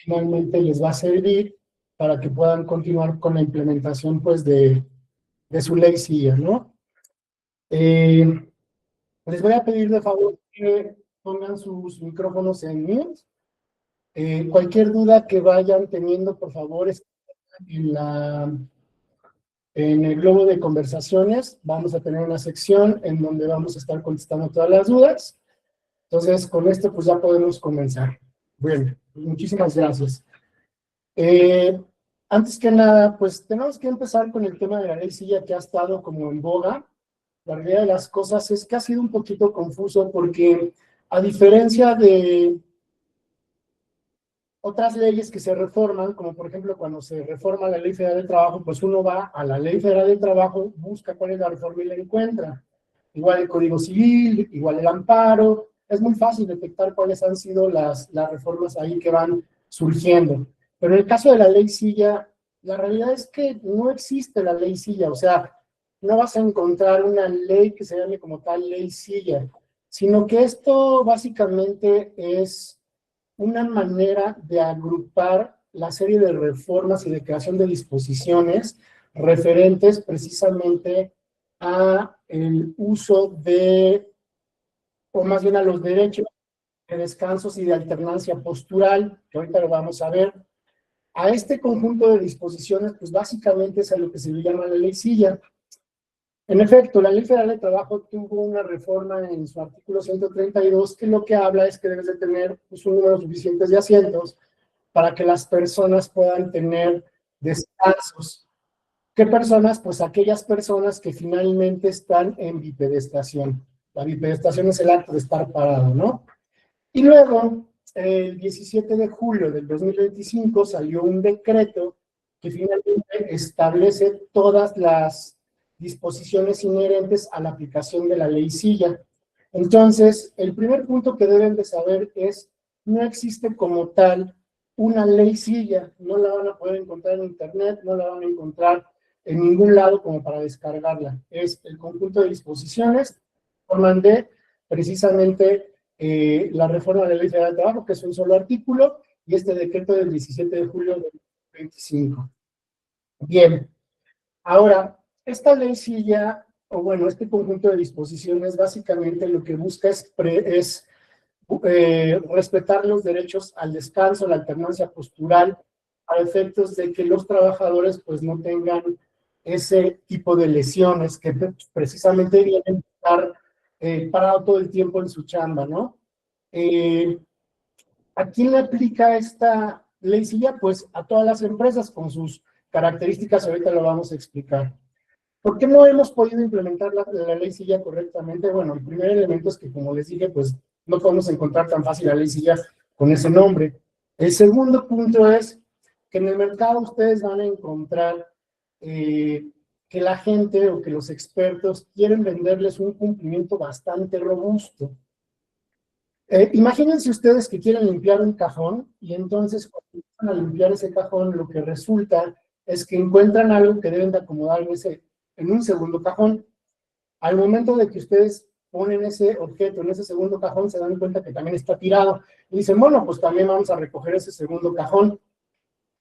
finalmente les va a servir para que puedan continuar con la implementación, pues, de su ley SIA, ¿no? Les voy a pedir de favor que pongan sus micrófonos en mute. Cualquier duda que vayan teniendo, por favor, en en el globo de conversaciones vamos a tener una sección en donde vamos a estar contestando todas las dudas. Entonces, con esto pues ya podemos comenzar. Bueno, pues, muchísimas gracias. Antes que nada, pues tenemos que empezar con el tema de la ley SIA que ha estado como en boga. La realidad de las cosas es que ha sido un poquito confuso porque a diferencia de otras leyes que se reforman, como por ejemplo cuando se reforma la Ley Federal del Trabajo, pues uno va a la Ley Federal del Trabajo, busca cuál es la reforma y la encuentra. Igual el Código Civil, igual el amparo, es muy fácil detectar cuáles han sido las reformas ahí que van surgiendo. Pero en el caso de la Ley Silla, la realidad es que no existe la Ley Silla, o sea, no vas a encontrar una ley que se llame como tal Ley Silla, sino que esto básicamente es una manera de agrupar la serie de reformas y de creación de disposiciones referentes precisamente a el uso de, o más bien a los derechos de descansos y de alternancia postural, que ahorita lo vamos a ver. A este conjunto de disposiciones, pues básicamente es a lo que se le llama la ley Silla. En efecto, la Ley Federal de Trabajo tuvo una reforma en su artículo 132 que lo que habla es que debes de tener pues, un número suficiente de asientos para que las personas puedan tener descansos. ¿Qué personas? Pues aquellas personas que finalmente están en bipedestación. La bipedestación es el acto de estar parado, ¿no? Y luego, el 17 de julio del 2025 salió un decreto que finalmente establece todas las disposiciones inherentes a la aplicación de la ley Silla. Entonces, el primer punto que deben de saber es, no existe como tal una ley Silla, no la van a poder encontrar en internet, no la van a encontrar en ningún lado como para descargarla. Es el conjunto de disposiciones que forman de precisamente la reforma de la Ley Federal del Trabajo, que es un solo artículo, y este decreto del 17 de julio del 25. Bien, ahora, esta ley Silla, o bueno, este conjunto de disposiciones, básicamente lo que busca es respetar los derechos al descanso, la alternancia postural, a efectos de que los trabajadores pues no tengan ese tipo de lesiones que precisamente vienen a estar parado todo el tiempo en su chamba, ¿no? ¿A quién le aplica esta ley Silla? Pues a todas las empresas con sus características, ahorita lo vamos a explicar. ¿Por qué no hemos podido implementar la ley Silla correctamente? Bueno, el primer elemento es que, como les dije, pues no podemos encontrar tan fácil la ley Silla con ese nombre. El segundo punto es que en el mercado ustedes van a encontrar que la gente o que los expertos quieren venderles un cumplimiento bastante robusto. Imagínense ustedes que quieren limpiar un cajón y entonces cuando van a limpiar ese cajón lo que resulta es que encuentran algo que deben de acomodar en un segundo cajón. Al momento de que ustedes ponen ese objeto en ese segundo cajón se dan cuenta que también está tirado y dicen, bueno, pues también vamos a recoger ese segundo cajón.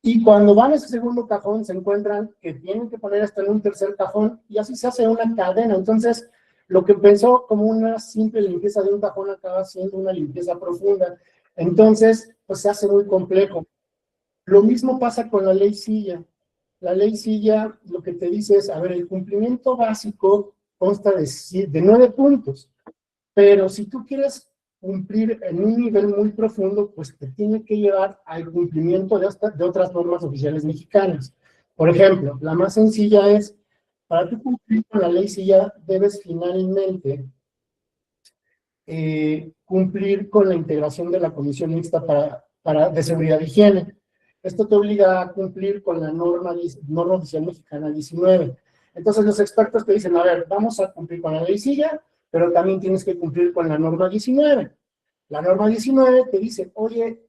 Y cuando van a ese segundo cajón se encuentran que tienen que poner hasta en un tercer cajón y así se hace una cadena. Entonces, lo que empezó como una simple limpieza de un cajón acaba siendo una limpieza profunda. Entonces, pues se hace muy complejo. Lo mismo pasa con la ley Silla. La ley Silla lo que te dice es, a ver, el cumplimiento básico consta de 9 puntos, pero si tú quieres cumplir en un nivel muy profundo, pues te tiene que llevar al cumplimiento de otras normas oficiales mexicanas. Por ejemplo, la más sencilla es, para tú cumplir con la ley Silla, debes finalmente cumplir con la integración de la Comisión Mixta de Seguridad e Higiene. Esto te obliga a cumplir con la norma oficial mexicana 19. Entonces los expertos te dicen, a ver, vamos a cumplir con la ley Silla, pero también tienes que cumplir con la norma 19. La norma 19 te dice, oye,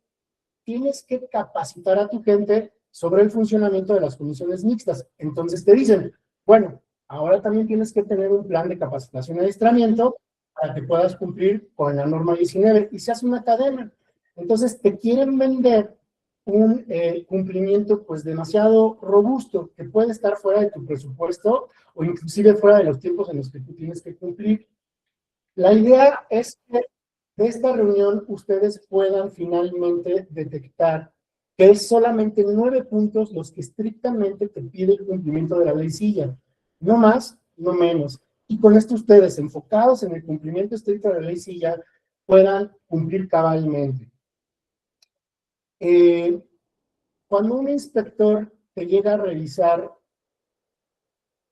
tienes que capacitar a tu gente sobre el funcionamiento de las comisiones mixtas. Entonces te dicen, bueno, ahora también tienes que tener un plan de capacitación y adiestramiento para que puedas cumplir con la norma 19 y se hace una cadena. Entonces te quieren vender un cumplimiento pues demasiado robusto, que puede estar fuera de tu presupuesto o inclusive fuera de los tiempos en los que tú tienes que cumplir. La idea es que de esta reunión ustedes puedan finalmente detectar que es solamente 9 puntos los que estrictamente te pide el cumplimiento de la ley silla, no más, no menos. Y con esto ustedes, enfocados en el cumplimiento estricto de la ley silla, puedan cumplir cabalmente. Cuando un inspector te llega a revisar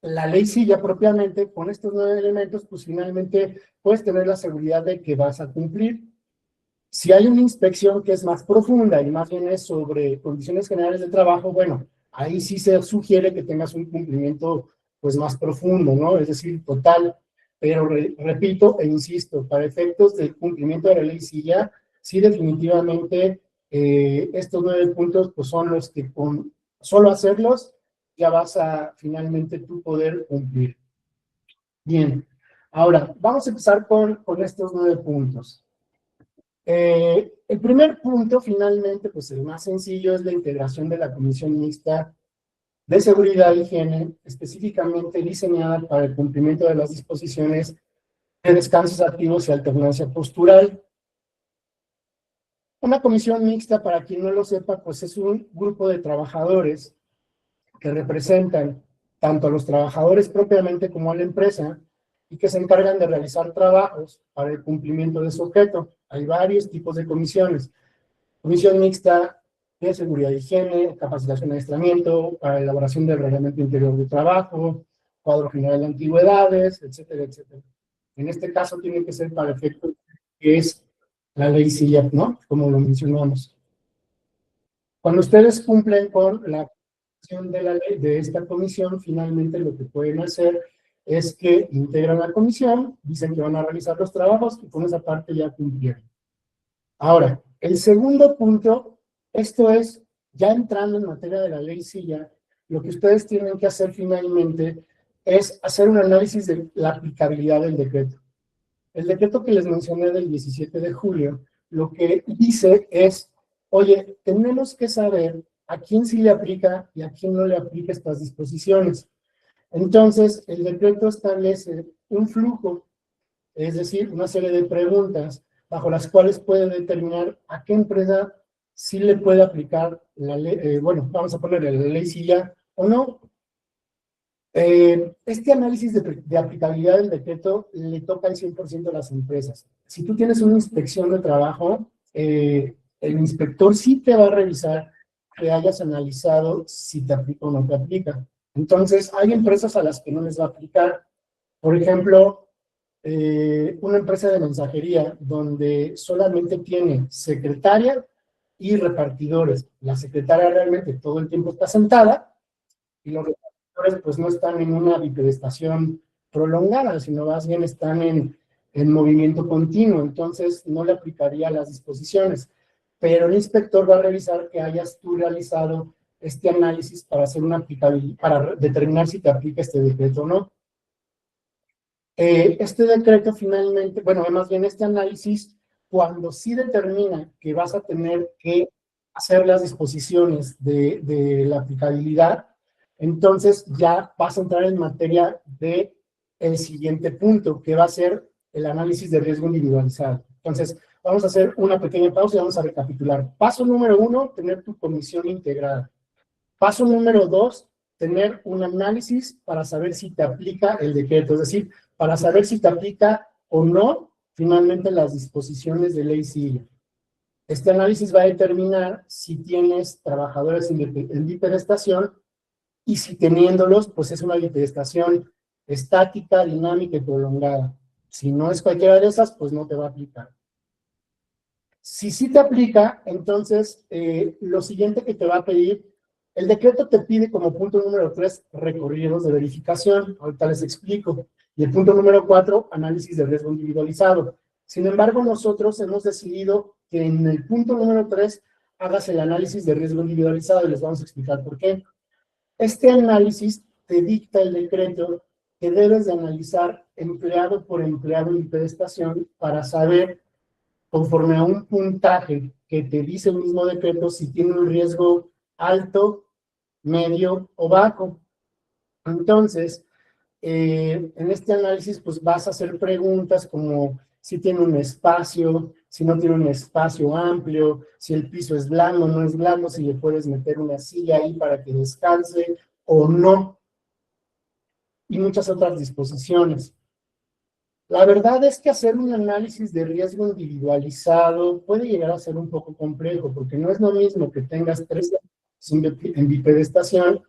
la ley silla propiamente, con estos 9 elementos, pues finalmente puedes tener la seguridad de que vas a cumplir. Si hay una inspección que es más profunda y más bien es sobre condiciones generales de trabajo, bueno, ahí sí se sugiere que tengas un cumplimiento pues más profundo, ¿no? Es decir, total. Pero repito e insisto, para efectos del cumplimiento de la ley silla, sí definitivamente estos 9 puntos pues son los que con solo hacerlos ya vas a finalmente tú poder cumplir. Bien, ahora vamos a empezar con estos 9 puntos. El primer punto, finalmente, pues el más sencillo, es la integración de la Comisión Mixta de Seguridad e Higiene, específicamente diseñada para el cumplimiento de las disposiciones de descansos activos y alternancia postural. Una comisión mixta, para quien no lo sepa, pues es un grupo de trabajadores que representan tanto a los trabajadores propiamente como a la empresa y que se encargan de realizar trabajos para el cumplimiento de su objeto. Hay varios tipos de comisiones. Comisión mixta de seguridad e higiene, capacitación y adiestramiento, para elaboración del reglamento interior de trabajo, cuadro general de antigüedades, etcétera, etcétera. En este caso tiene que ser para efecto que es la ley CIEP, ¿no? Como lo mencionamos. Cuando ustedes cumplen con la de la ley de esta comisión, finalmente lo que pueden hacer es que integran la comisión, dicen que van a realizar los trabajos y con esa parte ya cumplieron. Ahora, el segundo punto, esto es, ya entrando en materia de la ley silla, lo que ustedes tienen que hacer finalmente es hacer un análisis de la aplicabilidad del decreto. El decreto que les mencioné del 17 de julio, lo que dice es, oye, tenemos que saber a quién sí le aplica y a quién no le aplica estas disposiciones. Entonces, el decreto establece un flujo, es decir, una serie de preguntas bajo las cuales puede determinar a qué empresa sí le puede aplicar la ley, bueno, vamos a ponerle la ley silla o no. Este análisis de aplicabilidad del decreto le toca al 100% a las empresas. Si tú tienes una inspección de trabajo, el inspector sí te va a revisar que hayas analizado si te aplica o no te aplica. Entonces, hay empresas a las que no les va a aplicar. Por ejemplo, una empresa de mensajería donde solamente tiene secretaria y repartidores. La secretaria realmente todo el tiempo está sentada y los repartidores pues no están en una bipedestación prolongada, sino más bien están en movimiento continuo, entonces no le aplicaría las disposiciones. Pero el inspector va a revisar que hayas tú realizado este análisis para hacer una aplicabilidad, para determinar si te aplica este decreto o no. Este decreto finalmente, bueno, más bien este análisis, cuando sí determina que vas a tener que hacer las disposiciones de la aplicabilidad, entonces ya vas a entrar en materia de el siguiente punto, que va a ser el análisis de riesgo individualizado. Entonces, vamos a hacer una pequeña pausa y vamos a recapitular. Paso número 1, tener tu comisión integrada. Paso número 2, tener un análisis para saber si te aplica el decreto, es decir, para saber si te aplica o no finalmente las disposiciones de ley silla. Este análisis va a determinar si tienes trabajadores en bipedestación y si teniéndolos, pues es una bipedestación estática, dinámica y prolongada. Si no es cualquiera de esas, pues no te va a aplicar. Si sí te aplica, entonces lo siguiente que te va a pedir, el decreto te pide como punto número 3, recorridos de verificación, ahorita les explico, y el punto número 4, análisis de riesgo individualizado. Sin embargo, nosotros hemos decidido que en el punto número 3 hagas el análisis de riesgo individualizado y les vamos a explicar por qué. Este análisis te dicta el decreto que debes de analizar empleado por empleado en prestación para saber conforme a un puntaje que te dice el mismo decreto si tiene un riesgo alto, medio o bajo. Entonces, en este análisis, pues vas a hacer preguntas como si tiene un espacio, si no tiene un espacio amplio, si el piso es blando o no es blando, si le puedes meter una silla ahí para que descanse o no, y muchas otras disposiciones. La verdad es que hacer un análisis de riesgo individualizado puede llegar a ser un poco complejo, porque no es lo mismo que tengas 3 en bipedestación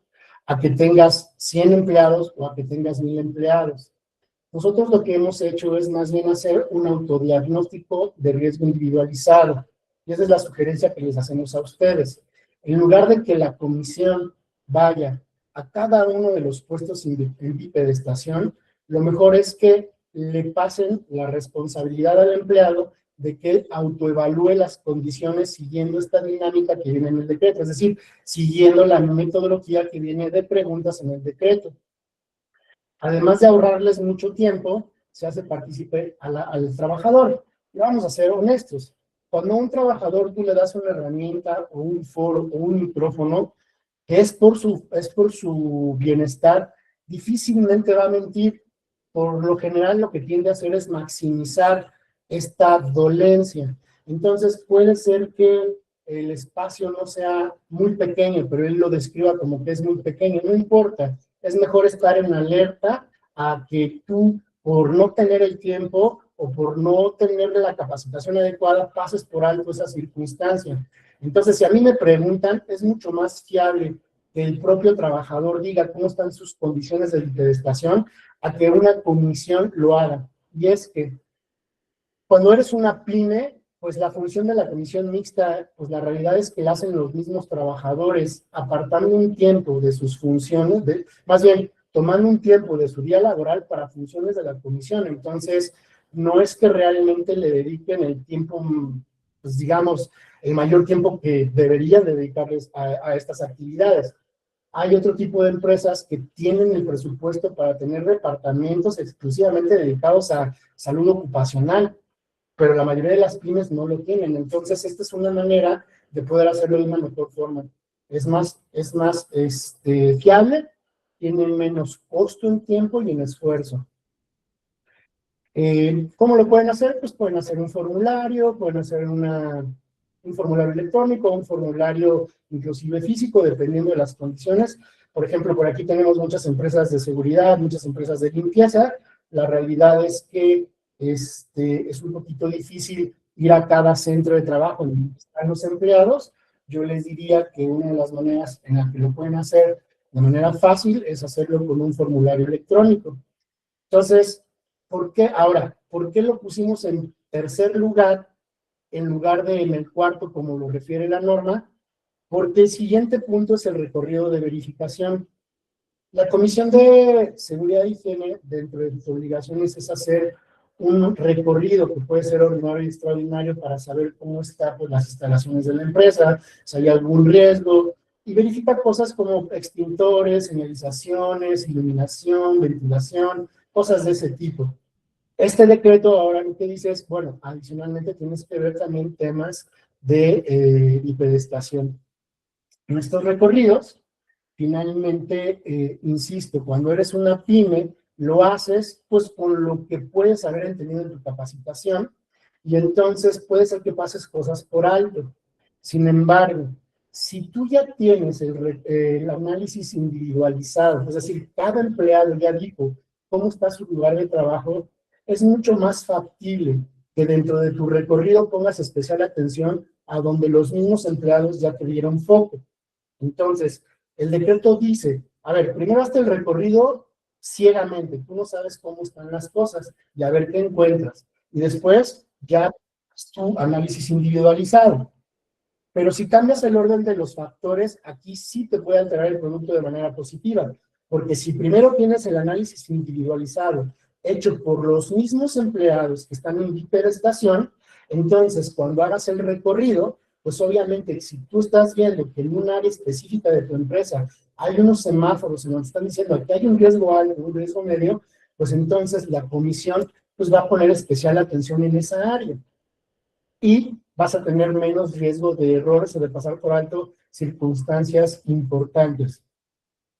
a que tengas 100 empleados o a que tengas 1000 empleados. Nosotros lo que hemos hecho es más bien hacer un autodiagnóstico de riesgo individualizado, y esa es la sugerencia que les hacemos a ustedes. En lugar de que la comisión vaya a cada uno de los puestos en bipedestación, lo mejor es que le pasen la responsabilidad al empleado de que autoevalúe las condiciones siguiendo esta dinámica que viene en el decreto, es decir, siguiendo la metodología que viene de preguntas en el decreto. Además de ahorrarles mucho tiempo, se hace partícipe al trabajador. Y vamos a ser honestos. Cuando a un trabajador tú le das una herramienta o un foro o un micrófono, que es por su bienestar, difícilmente va a mentir. Por lo general lo que tiende a hacer es maximizar esta dolencia. Entonces puede ser que el espacio no sea muy pequeño, pero él lo describa como que es muy pequeño, no importa. Es mejor estar en alerta a que tú, por no tener el tiempo o por no tener la capacitación adecuada, pases por alto esa circunstancia. Entonces, si a mí me preguntan, es mucho más fiable que el propio trabajador diga cómo están sus condiciones de bipedestación a que una comisión lo haga. Y es que cuando eres una pyme, pues la función de la comisión mixta, pues la realidad es que la hacen los mismos trabajadores, apartando un tiempo de sus funciones, más bien tomando un tiempo de su día laboral para funciones de la comisión. Entonces, no es que realmente le dediquen el tiempo, pues digamos, el mayor tiempo que deberían dedicarles a estas actividades. Hay otro tipo de empresas que tienen el presupuesto para tener departamentos exclusivamente dedicados a salud ocupacional, pero la mayoría de las pymes no lo tienen. Entonces, esta es una manera de poder hacerlo de una mejor forma. Es más fiable, tiene menos costo en tiempo y en esfuerzo. ¿Cómo lo pueden hacer? Pues pueden hacer un formulario, pueden hacer un formulario electrónico, un formulario inclusive físico, dependiendo de las condiciones. Por ejemplo, por aquí tenemos muchas empresas de seguridad, muchas empresas de limpieza. La realidad es que es un poquito difícil ir a cada centro de trabajo en donde están los empleados. Yo les diría que una de las maneras en las que lo pueden hacer de manera fácil es hacerlo con un formulario electrónico. Entonces, ¿por qué? Ahora, ¿por qué lo pusimos en tercer lugar en lugar de en el cuarto, como lo refiere la norma? Porque el siguiente punto es el recorrido de verificación. La Comisión de Seguridad y Higiene, dentro de sus obligaciones, es hacer un recorrido que puede ser ordinario y extraordinario para saber cómo están pues, las instalaciones de la empresa, si hay algún riesgo, y verificar cosas como extintores, señalizaciones, iluminación, ventilación, cosas de ese tipo. Este decreto ahora lo que dice es, bueno, adicionalmente tienes que ver también temas de bipedestación. En estos recorridos, finalmente, insisto, cuando eres una pyme, lo haces pues con lo que puedes haber entendido en tu capacitación y entonces puede ser que pases cosas por alto. Sin embargo, si tú ya tienes el análisis individualizado, es decir, cada empleado ya dijo cómo está su lugar de trabajo, es mucho más factible que dentro de tu recorrido pongas especial atención a donde los mismos empleados ya te dieron foco. Entonces, el decreto dice, a ver, primero hazte el recorrido ciegamente, tú no sabes cómo están las cosas y a ver qué encuentras. Y después ya haz tu análisis individualizado. Pero si cambias el orden de los factores, aquí sí te puede alterar el producto de manera positiva. Porque si primero tienes el análisis individualizado, hecho por los mismos empleados que están en hiperestación, entonces cuando hagas el recorrido, pues obviamente si tú estás viendo que en un área específica de tu empresa hay unos semáforos en donde están diciendo que hay un riesgo alto, un riesgo medio, pues entonces la comisión pues va a poner especial atención en esa área. y vas a tener menos riesgo de errores o de pasar por alto circunstancias importantes.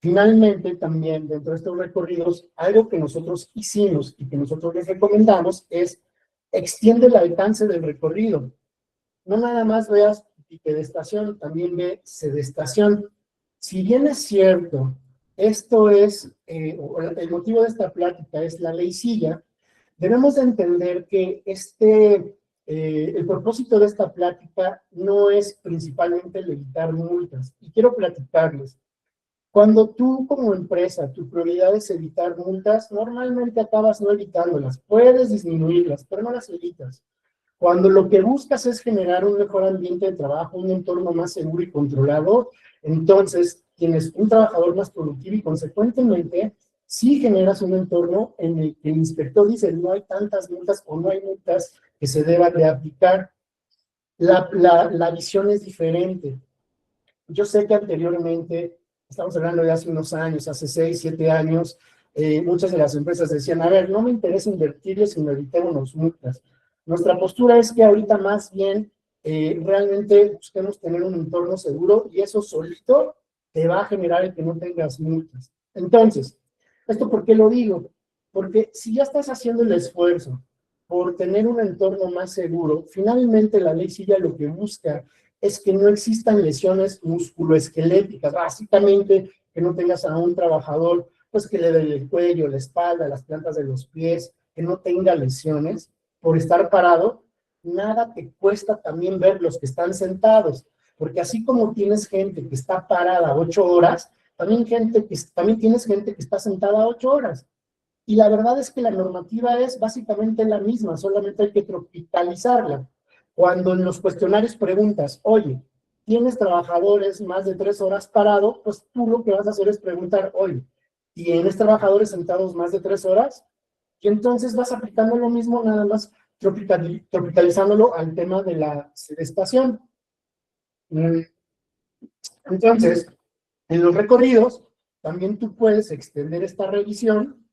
Finalmente, también dentro de estos recorridos, algo que nosotros hicimos y que nosotros les recomendamos es extiende el alcance del recorrido. No nada más veas pique de estación, también ve sedestación. Si bien es cierto, esto es, el motivo de esta plática es la ley Silla, debemos de entender que el propósito de esta plática no es principalmente el evitar multas. Y quiero platicarles. Cuando tú como empresa, tu prioridad es evitar multas, normalmente acabas no evitándolas. Puedes disminuirlas, pero no las evitas. Cuando lo que buscas es generar un mejor ambiente de trabajo, un entorno más seguro y controlado, entonces tienes un trabajador más productivo y consecuentemente sí generas un entorno en el que el inspector dice no hay tantas multas o no hay multas que se deban de aplicar. La visión es diferente. Yo sé que anteriormente, estamos hablando de hace unos años, hace 6, 7 años, muchas de las empresas decían, a ver, no me interesa invertirles, sino evitemos multas. Nuestra postura es que ahorita más bien realmente busquemos tener un entorno seguro y eso solito te va a generar el que no tengas multas. Entonces, ¿esto por qué lo digo? Porque si ya estás haciendo el esfuerzo por tener un entorno más seguro, finalmente la ley Silla lo que busca es que no existan lesiones musculoesqueléticas, básicamente que no tengas a un trabajador pues que le dé el cuello, la espalda, las plantas de los pies, que no tenga lesiones por estar parado. Nada te cuesta también ver los que están sentados, porque así como tienes gente que está parada 8 horas, también tienes gente que está sentada 8 horas. Y la verdad es que la normativa es básicamente la misma, solamente hay que tropicalizarla. Cuando en los cuestionarios preguntas, oye, ¿tienes trabajadores más de 3 horas parado? Pues tú lo que vas a hacer es preguntar, oye, ¿tienes trabajadores sentados más de 3 horas? Y entonces vas aplicando lo mismo, nada más tropicalizándolo al tema de la sedestación. Entonces, en los recorridos, también tú puedes extender esta revisión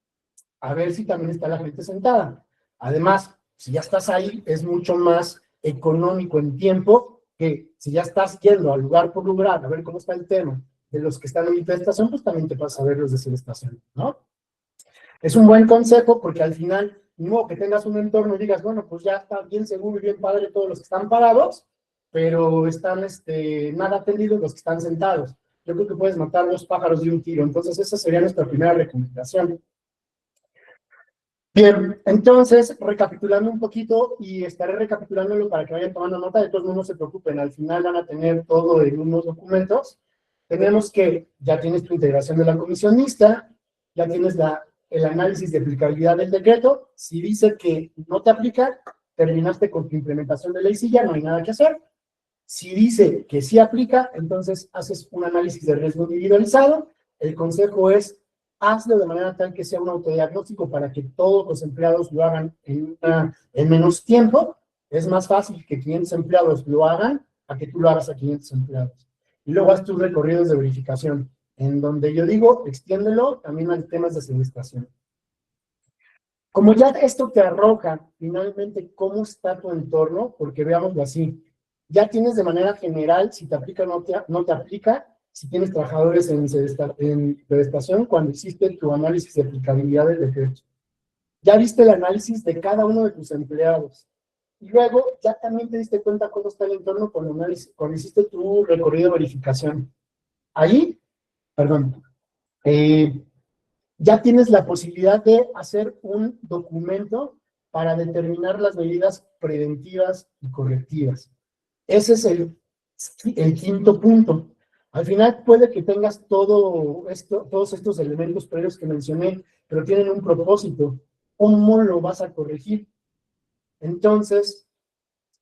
a ver si también está la gente sentada. Además, si ya estás ahí, es mucho más económico en tiempo que si ya estás yendo al lugar por lugar a ver cómo está el tema de los que están en estación, pues también te pasa a ver los de estación, ¿no? Es un buen consejo porque al final, no que tengas un entorno y digas, bueno, pues ya está bien seguro y bien padre todos los que están parados, pero están nada atendidos los que están sentados. Yo creo que puedes matar 2 pájaros de un tiro. Entonces, esa sería nuestra primera recomendación. Bien, entonces, recapitulando un poquito, y estaré recapitulándolo para que vayan tomando nota, de todos modos no se preocupen, al final van a tener todo en unos documentos. Tenemos que ya tienes tu integración de la comisión mixta, ya tienes el análisis de aplicabilidad del decreto. Si dice que no te aplica, terminaste con tu implementación de ley, sí, ya no hay nada que hacer. Si dice que sí aplica, entonces haces un análisis de riesgo individualizado. El consejo es hazlo de manera tal que sea un autodiagnóstico para que todos los empleados lo hagan en menos tiempo. Es más fácil que 500 empleados lo hagan a que tú lo hagas a 500 empleados. Y luego haz tus recorridos de verificación, en donde yo digo, extiéndelo también a temas de administración. Como ya esto te arroja finalmente cómo está tu entorno, porque veámoslo así, ya tienes de manera general si te aplica o no te aplica, si tienes trabajadores en sedestación, cuando hiciste tu análisis de aplicabilidad del decreto. Ya viste el análisis de cada uno de tus empleados. Y luego ya también te diste cuenta cómo está el entorno cuando hiciste tu recorrido de verificación. Ahí, perdón, ya tienes la posibilidad de hacer un documento para determinar las medidas preventivas y correctivas. Ese es el quinto punto. Al final puede que tengas todos estos elementos previos que mencioné, pero tienen un propósito. ¿Cómo lo vas a corregir? Entonces,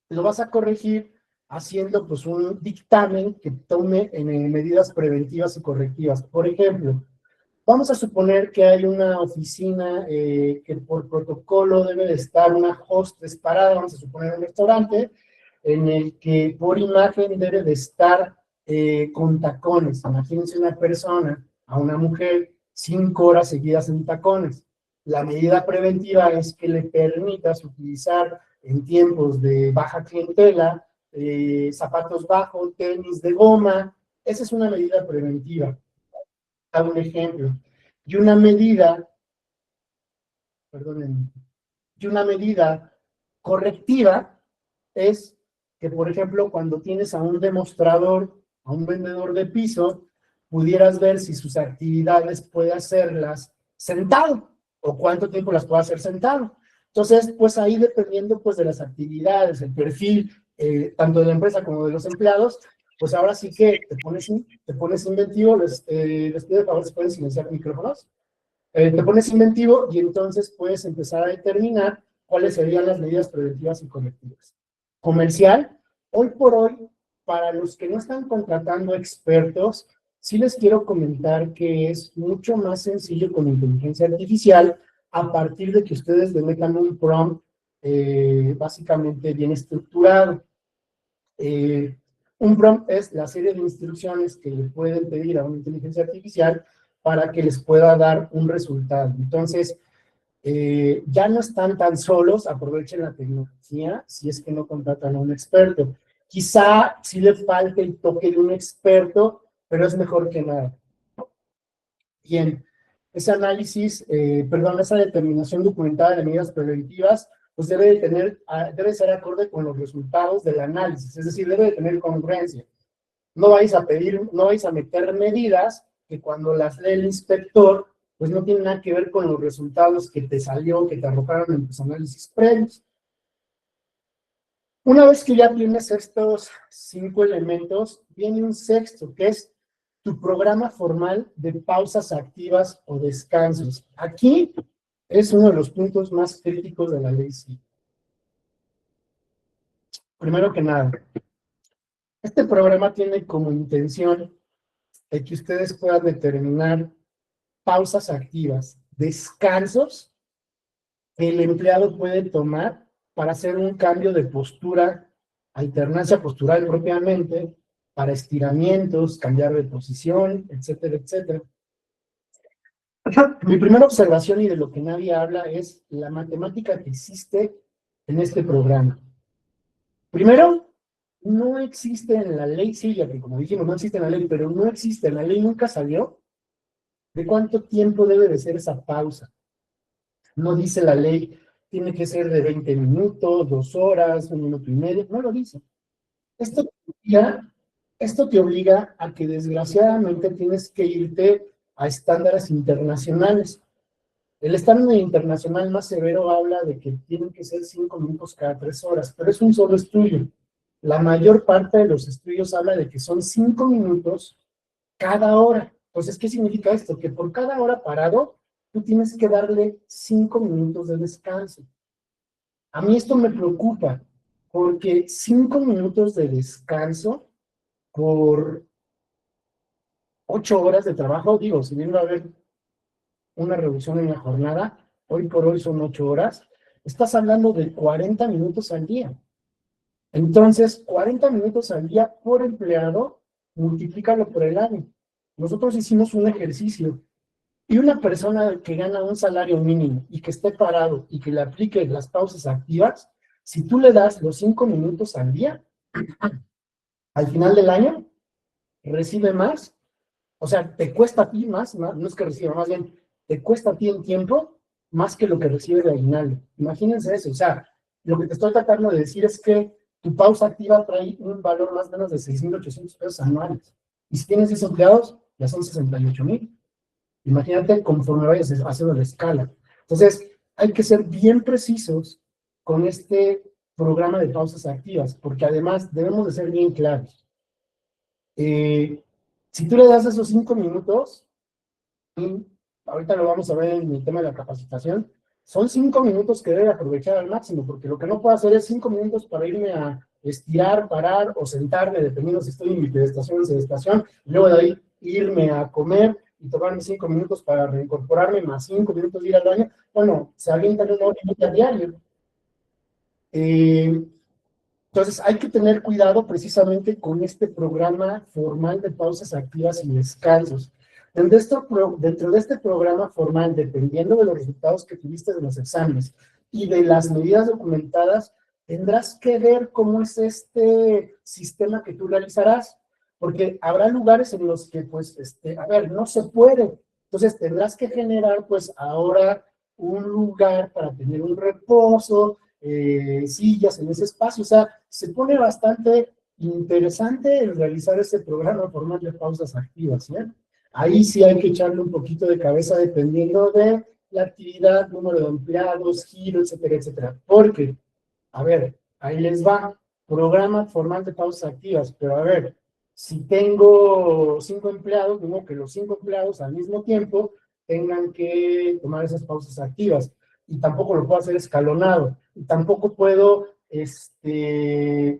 lo vas a corregir haciendo pues un dictamen que tome medidas preventivas y correctivas. Por ejemplo, vamos a suponer que hay una oficina que por protocolo debe de estar una hostess parada, vamos a suponer un restaurante, en el que por imagen debe de estar con tacones. Imagínense una persona, a una mujer, 5 horas seguidas en tacones. La medida preventiva es que le permitas utilizar en tiempos de baja clientela, zapatos bajos, tenis de goma. Esa es una medida preventiva. Hago un ejemplo. Y una medida, perdonen, y una medida correctiva es que, por ejemplo, cuando tienes a un demostrador, a un vendedor de piso, pudieras ver si sus actividades puede hacerlas sentado o cuánto tiempo las puede hacer sentado. Entonces, pues ahí dependiendo pues de las actividades, el perfil, tanto de la empresa como de los empleados, pues ahora sí que te pones inventivo, les pido de favor si pueden silenciar micrófonos, te pones inventivo y entonces puedes empezar a determinar cuáles serían las medidas preventivas y correctivas. Comercial, hoy por hoy, para los que no están contratando expertos, sí les quiero comentar que es mucho más sencillo con inteligencia artificial a partir de que ustedes le metan un prompt básicamente bien estructurado. Un prompt es la serie de instrucciones que le pueden pedir a una inteligencia artificial para que les pueda dar un resultado. Entonces, ya no están tan solos, aprovechen la tecnología si es que no contratan a un experto. Quizá sí le falte el toque de un experto, pero es mejor que nada. Bien, ese análisis, esa determinación documentada de medidas preventivas, pues debe ser acorde con los resultados del análisis, es decir, debe de tener congruencia. No vais a meter medidas que cuando las lee el inspector, pues no tienen nada que ver con los resultados que te arrojaron en tus análisis previos. Una vez que ya tienes estos 5 elementos, viene un sexto, que es tu programa formal de pausas activas o descansos. Aquí es uno de los puntos más críticos de la ley CIE. Primero que nada, este programa tiene como intención de que ustedes puedan determinar pausas activas, descansos que el empleado puede tomar para hacer un cambio de postura, alternancia postural propiamente, para estiramientos, cambiar de posición, etcétera, etcétera. Mi primera observación y de lo que nadie habla es la matemática que existe en este programa. Primero, no existe en la ley, sí, ya que como dijimos, no existe en la ley, pero no existe en la ley, nunca salió de cuánto tiempo debe de ser esa pausa. No dice la ley, tiene que ser de 20 minutos, 2 horas, 1 minuto y medio, no lo dice. Esto te obliga a que desgraciadamente tienes que irte a estándares internacionales. El estándar internacional más severo habla de que tienen que ser 5 minutos cada 3 horas, pero es un solo estudio. La mayor parte de los estudios habla de que son 5 minutos cada hora. Entonces, ¿qué significa esto? Que por cada hora parado, tú tienes que darle 5 minutos de descanso. A mí esto me preocupa, porque 5 minutos de descanso por 8 horas de trabajo, digo, si bien va a haber una reducción en la jornada, hoy por hoy son 8 horas, estás hablando de 40 minutos al día. Entonces, 40 minutos al día por empleado, multiplícalo por el año. Nosotros hicimos un ejercicio y una persona que gana un salario mínimo y que esté parado y que le aplique las pausas activas, si tú le das los 5 minutos al día, al final del año, recibe más. O sea, te cuesta a ti más, no es que reciba, más bien, te cuesta a ti en tiempo más que lo que recibe de aguinaldo. Imagínense eso, o sea, lo que te estoy tratando de decir es que tu pausa activa trae un valor más o menos de 6,800 pesos anuales. Y si tienes 10 empleados, ya son 68,000. Imagínate conforme vayas haciendo la escala. Entonces, hay que ser bien precisos con este programa de pausas activas, porque además debemos de ser bien claros. Si tú le das esos 5 minutos, y ahorita lo vamos a ver en el tema de la capacitación, son 5 minutos que debe aprovechar al máximo, porque lo que no puedo hacer es 5 minutos para irme a estirar, parar o sentarme, dependiendo si estoy en mi estación o estación, y luego de ahí irme a comer y tomarme 5 minutos para reincorporarme, más 5 minutos de ir al baño. Bueno, se avientan 1 hora y media diario. Entonces, hay que tener cuidado precisamente con este programa formal de pausas activas y descansos. Dentro de este programa formal, dependiendo de los resultados que tuviste de los exámenes y de las medidas documentadas, tendrás que ver cómo es este sistema que tú realizarás, porque habrá lugares en los que, pues, a ver, no se puede. Entonces tendrás que generar, pues, ahora un lugar para tener un reposo, sillas en ese espacio. O sea, se pone bastante interesante el realizar ese programa formal de pausas activas, ¿eh? Ahí sí hay que echarle un poquito de cabeza dependiendo de la actividad, número de empleados, giro, etcétera, etcétera. Porque a ver, ahí les va. Programa formal de pausas activas. Pero a ver, si tengo 5 empleados, digo que los 5 empleados al mismo tiempo tengan que tomar esas pausas activas. Y tampoco lo puedo hacer escalonado. Y tampoco puedo,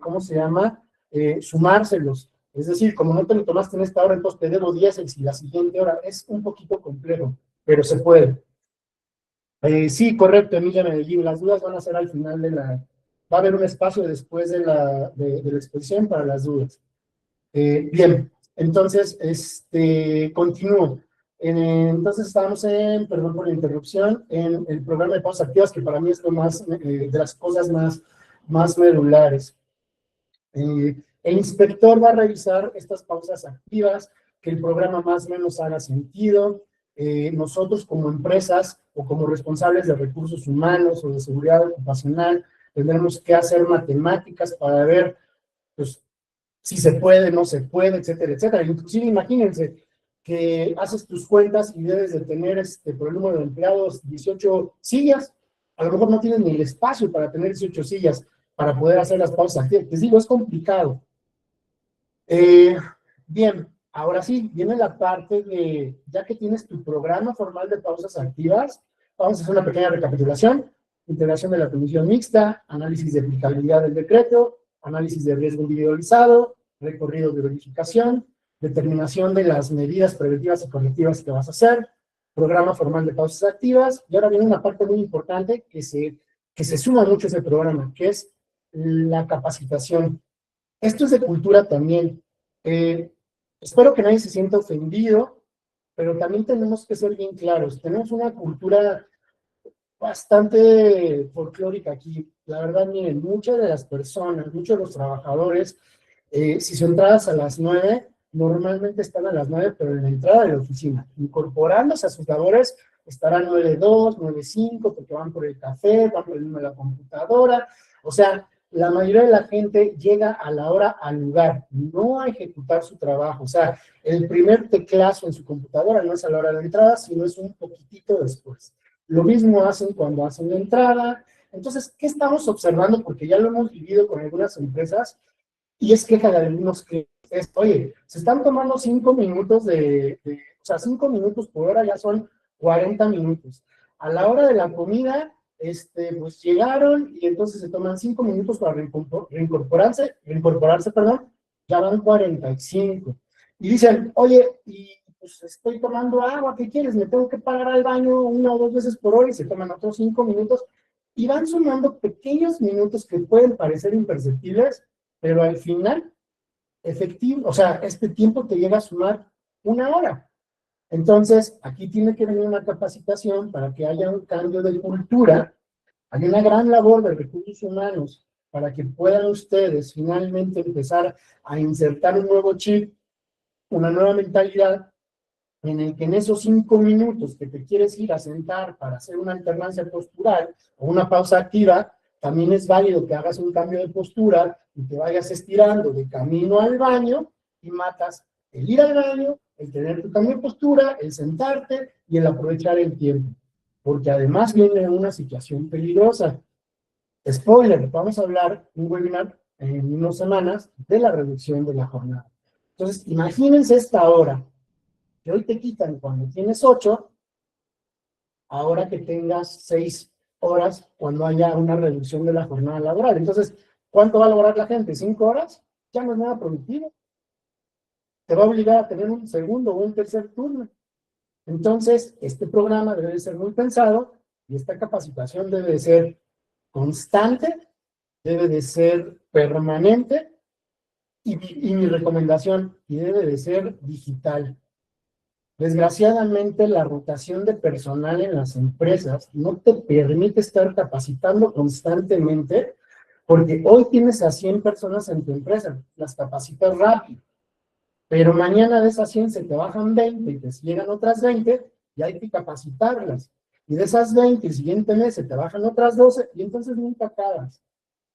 ¿cómo se llama? Sumárselos. Es decir, como no te lo tomaste en esta hora, entonces te debo 10 en la siguiente hora. Es un poquito complejo, pero se puede. Sí, correcto, Emilia Medellín. Las dudas van a ser al final de la... Va a haber un espacio después de la exposición para las dudas. Bien, entonces, continúo. Entonces estamos perdón por la interrupción, en el programa de pausas activas, que para mí es lo más, de las cosas más medulares. El inspector va a revisar estas pausas activas, que el programa más o menos haga sentido. Nosotros como empresas o como responsables de recursos humanos o de seguridad ocupacional tendremos que hacer matemáticas para ver, pues, si se puede, no se puede, etcétera, etcétera. Inclusive imagínense que haces tus cuentas y debes de tener, por el número de empleados, 18 sillas. A lo mejor no tienes ni el espacio para tener 18 sillas para poder hacer las pausas activas. Les digo, es complicado. Bien, ahora sí, viene la parte de, ya que tienes tu programa formal de pausas activas, vamos a hacer una pequeña recapitulación: integración de la comisión mixta, análisis de aplicabilidad del decreto, análisis de riesgo individualizado, recorrido de verificación, determinación de las medidas preventivas y correctivas que vas a hacer, programa formal de pausas activas, y ahora viene una parte muy importante que se suma mucho a ese programa, que es la capacitación. Esto es de cultura también. Espero que nadie se sienta ofendido, pero también tenemos que ser bien claros. Tenemos una cultura bastante folclórica aquí. La verdad, miren, muchas de las personas, muchos de los trabajadores, si son entradas a las 9, normalmente están a las 9, pero en la entrada de la oficina. Incorporándose a sus labores, estarán 9:02, 9:05, porque van por el café, van por la computadora. O sea, la mayoría de la gente llega a la hora al lugar, no a ejecutar su trabajo. O sea, el primer teclazo en su computadora no es a la hora de entrada, sino es un poquitito después. Lo mismo hacen cuando hacen la entrada. Entonces, ¿qué estamos observando? Porque ya lo hemos vivido con algunas empresas, y es queja de algunos que es, oye, se están tomando 5 minutos o sea, 5 minutos por hora ya son 40 minutos. A la hora de la comida, pues llegaron y entonces se toman 5 minutos para reincorporarse, perdón, ya van 45. Y dicen, oye, y pues estoy tomando agua, ¿qué quieres? Me tengo que parar al baño 1 o 2 veces por hora, y se toman otros 5 minutos, y van sumando pequeños minutos que pueden parecer imperceptibles, pero al final, efectivo, o sea, este tiempo te llega a sumar 1 hora. Entonces, aquí tiene que venir una capacitación para que haya un cambio de cultura. Hay una gran labor de recursos humanos para que puedan ustedes finalmente empezar a insertar un nuevo chip, una nueva mentalidad, en el que en esos 5 minutos que te quieres ir a sentar para hacer una alternancia postural o una pausa activa, también es válido que hagas un cambio de postura y te vayas estirando de camino al baño, y matas el ir al baño, el tener tu cambio de postura, el sentarte y el aprovechar el tiempo. Porque además viene una situación peligrosa. Spoiler, vamos a hablar en un webinar en unas semanas de la reducción de la jornada. Entonces, imagínense esta hora que hoy te quitan cuando tienes 8, ahora que tengas 6 horas cuando haya una reducción de la jornada laboral. Entonces, ¿cuánto va a lograr la gente? ¿5 horas? Ya no es nada productivo. Te va a obligar a tener un segundo o un tercer turno. Entonces, este programa debe ser muy pensado, y esta capacitación debe de ser constante, debe de ser permanente, y mi recomendación, y debe de ser digital. Desgraciadamente, la rotación de personal en las empresas no te permite estar capacitando constantemente, Porque hoy tienes a 100 personas en tu empresa, las capacitas rápido, pero mañana de esas 100 se te bajan 20 y te llegan otras 20 y hay que capacitarlas. Y de esas 20, el siguiente mes se te bajan otras 12 y entonces nunca acabas.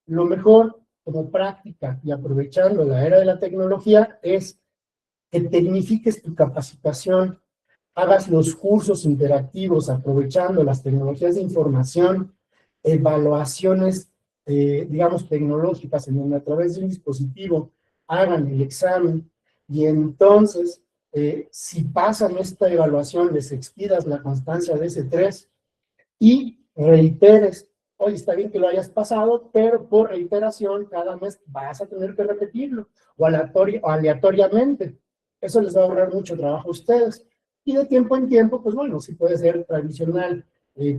Lo mejor como práctica y aprovechando la era de la tecnología es que tecnifiques tu capacitación, hagas los cursos interactivos aprovechando las tecnologías de información, evaluaciones, digamos, tecnológicas, en donde a través de un dispositivo hagan el examen y entonces, si pasan esta evaluación, les expidas la constancia de ese 3 y reiteres, oye, está bien que lo hayas pasado, pero por reiteración cada mes vas a tener que repetirlo, o aleatoriamente. Eso les va a ahorrar mucho trabajo a ustedes. Y de tiempo en tiempo, pues bueno, sí puede ser tradicional,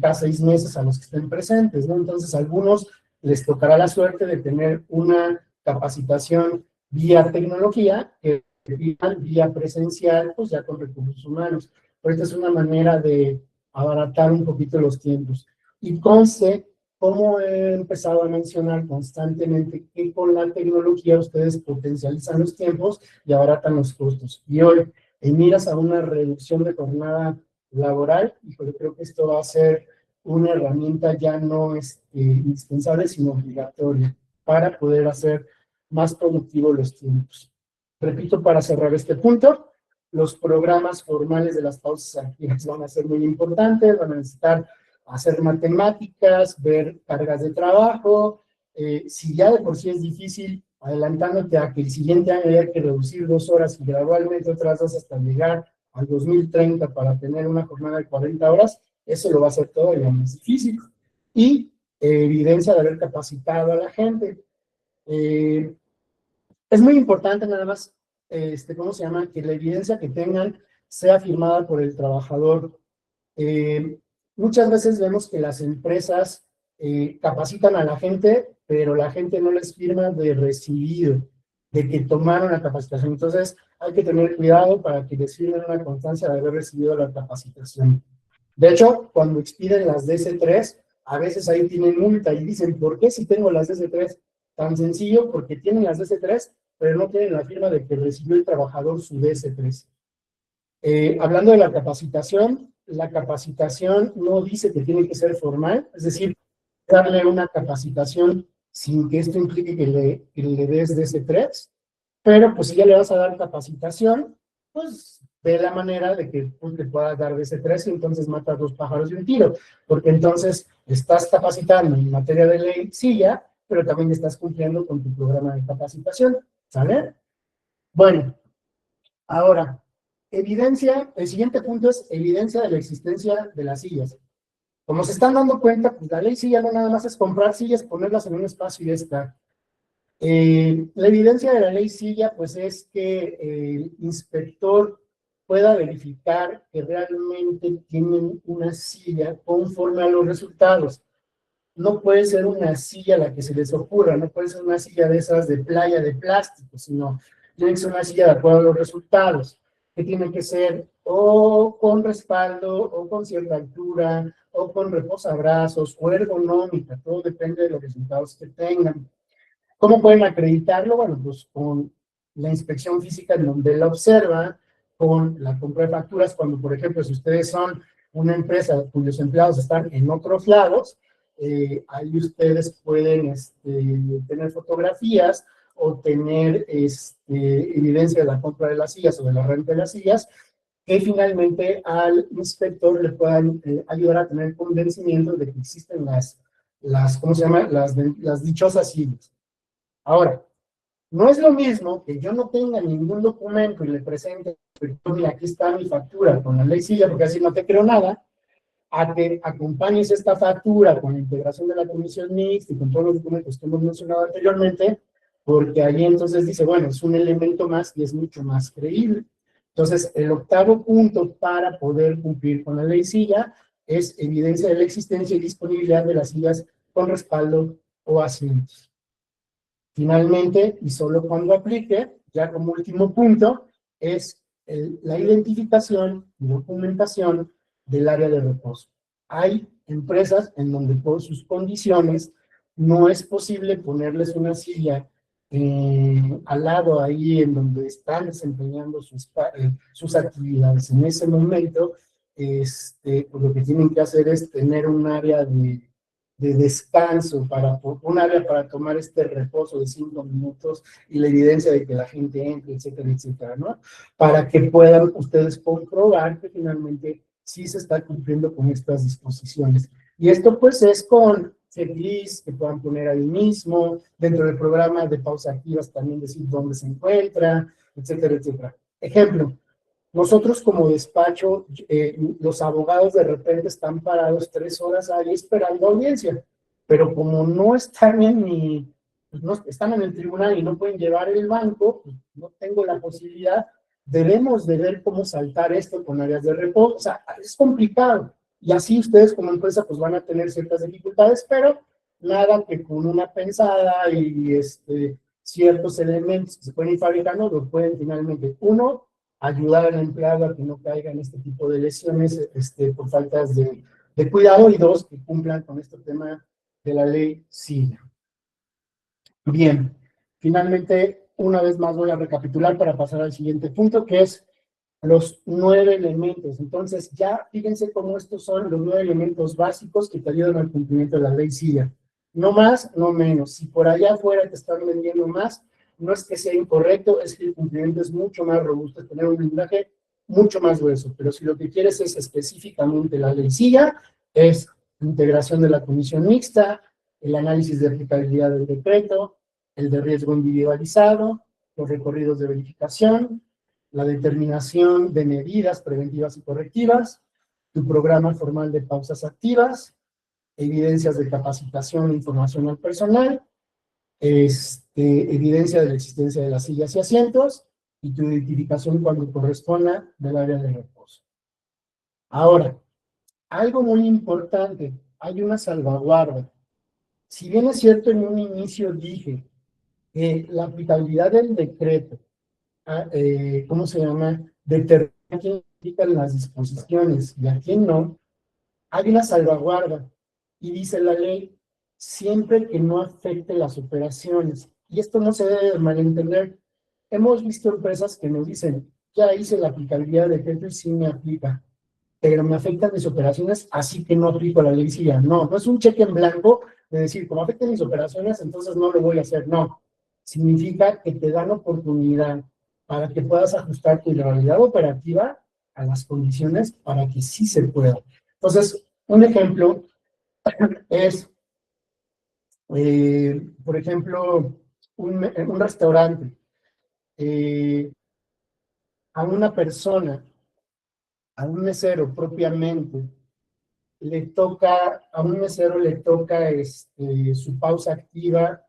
cada 6 meses a los que estén presentes, ¿no? Entonces, a algunos les tocará la suerte de tener una capacitación vía tecnología, vía presencial, pues ya con recursos humanos. Pero esta es una manera de abaratar un poquito los tiempos. Y conste, como he empezado a mencionar constantemente, que con la tecnología ustedes potencializan los tiempos y abaratan los costos. Y hoy, en miras a una reducción de jornada laboral, y yo creo que esto va a ser una herramienta ya no indispensable, sino obligatoria para poder hacer más productivos los tiempos. Repito, para cerrar este punto, los programas formales de las pausas activas van a ser muy importantes, van a necesitar hacer matemáticas, ver cargas de trabajo, si ya de por sí es difícil, adelantándote a que el siguiente año haya que reducir 2 horas y gradualmente otras 2 hasta llegar al 2030 para tener una jornada de 40 horas, eso lo va a hacer todavía más difícil. Y evidencia de haber capacitado a la gente. Es muy importante nada más, ¿cómo se llama? Que la evidencia que tengan sea firmada por el trabajador. Eh, Muchas veces vemos que las empresas capacitan a la gente, pero la gente no les firma de recibido, de que tomaron la capacitación. Entonces, hay que tener cuidado para que les firmen una constancia de haber recibido la capacitación. De hecho, cuando expiden las DC3, a veces ahí tienen multa y dicen, ¿por qué si tengo las DC3? Tan sencillo, porque tienen las DC3, pero no tienen la firma de que recibió el trabajador su DC3. Hablando de la capacitación no dice que tiene que ser formal, es decir, darle una capacitación sin que esto implique que le des DC3, pero pues si ya le vas a dar capacitación, pues ve la manera de que pues, le puedas dar DC3 y entonces matas 2 pájaros de un tiro, porque entonces estás capacitando en materia de ley, sí ya, pero también estás cumpliendo con tu programa de capacitación, ¿sale? Bueno, ahora, evidencia, el siguiente punto es evidencia de la existencia de las sillas. Como se están dando cuenta, pues la ley silla no nada más es comprar sillas, ponerlas en un espacio y ya está. La evidencia de la ley silla, pues es que el inspector pueda verificar que realmente tienen una silla conforme a los resultados. No puede ser una silla la que se les ocurra, no puede ser una silla de esas de playa de plástico, sino tiene que ser una silla de acuerdo a los resultados, que tiene que ser o con respaldo, o con cierta altura, o con reposabrazos, o ergonómica, todo depende de los resultados que tengan. ¿Cómo pueden acreditarlo? Bueno, pues con la inspección física en donde la observa, con la compra de facturas, cuando, por ejemplo, si ustedes son una empresa cuyos empleados están en otros lados, ahí ustedes pueden tener fotografías o tener evidencia de la compra de las sillas o de la renta de las sillas, que finalmente al inspector le puedan ayudar a tener convencimiento de que existen ¿cómo se llama? Las dichosas sillas. Ahora, no es lo mismo que yo no tenga ningún documento y le presente, mira, aquí está mi factura con la ley silla, porque así no te creo nada, a que acompañes esta factura con la integración de la comisión mixta y con todos los documentos que hemos mencionado anteriormente, porque ahí entonces dice, bueno, es un elemento más y es mucho más creíble. Entonces, el octavo punto para poder cumplir con la ley silla es evidencia de la existencia y disponibilidad de las sillas con respaldo o asientos. Finalmente, y solo cuando aplique, ya como último punto, es la identificación y documentación del área de reposo. Hay empresas en donde por sus condiciones no es posible ponerles una silla al lado ahí en donde están desempeñando sus actividades. En ese momento, pues lo que tienen que hacer es tener un área de descanso, un área para tomar este reposo de 5 minutos y la evidencia de que la gente entre, etcétera, etcétera, ¿no? Para que puedan ustedes comprobar que finalmente sí se está cumpliendo con estas disposiciones. Y esto pues es con checklist que puedan poner ahí mismo, dentro del programa de pausas activas también decir dónde se encuentra, etcétera, etcétera. Ejemplo, nosotros como despacho, los abogados de repente están parados 3 horas ahí esperando audiencia, pero como no están pues no están en el tribunal y no pueden llevar el banco, pues no tengo la posibilidad, debemos de ver cómo saltar esto con áreas de reposo, o sea, es complicado, y así ustedes como empresa pues van a tener ciertas dificultades, pero nada que con una pensada y ciertos elementos que se pueden ir fabricando, lo pueden finalmente, uno, ayudar al empleado a que no caiga en este tipo de lesiones por faltas de cuidado, y dos, que cumplan con este tema de la ley SIDA. Bien, finalmente, una vez más voy a recapitular para pasar al siguiente punto, que es los 9 elementos. Entonces, ya fíjense cómo estos son los 9 elementos básicos que te ayudan al cumplimiento de la ley SIDA. No más, no menos. Si por allá afuera te están vendiendo más, no es que sea incorrecto, es que el cumplimiento es mucho más robusto, es tener un blindaje mucho más grueso. Pero si lo que quieres es específicamente la ley SIDA, es integración de la comisión mixta, el análisis de aplicabilidad del decreto, el de riesgo individualizado, los recorridos de verificación, la determinación de medidas preventivas y correctivas, tu programa formal de pausas activas, evidencias de capacitación e información al personal, evidencia de la existencia de las sillas y asientos, y tu identificación cuando corresponda del área de reposo. Ahora, algo muy importante, hay una salvaguarda. Si bien es cierto, en un inicio dije que la aplicabilidad del decreto, ¿cómo se llama? Determina a quién aplican las disposiciones y a quién no, hay una salvaguarda. Y dice la ley, siempre que no afecte las operaciones. Y esto no se debe malentender. Hemos visto empresas que nos dicen, ya hice la aplicabilidad del decreto y sí me aplica, pero me afectan mis operaciones, así que no aplico la ley SIDA. No, no es un cheque en blanco de decir, como afectan mis operaciones, entonces no lo voy a hacer. No, significa que te dan oportunidad para que puedas ajustar tu realidad operativa a las condiciones para que sí se pueda. Entonces, un ejemplo es, por ejemplo, un restaurante. A una persona, a un mesero propiamente, a un mesero le toca su pausa activa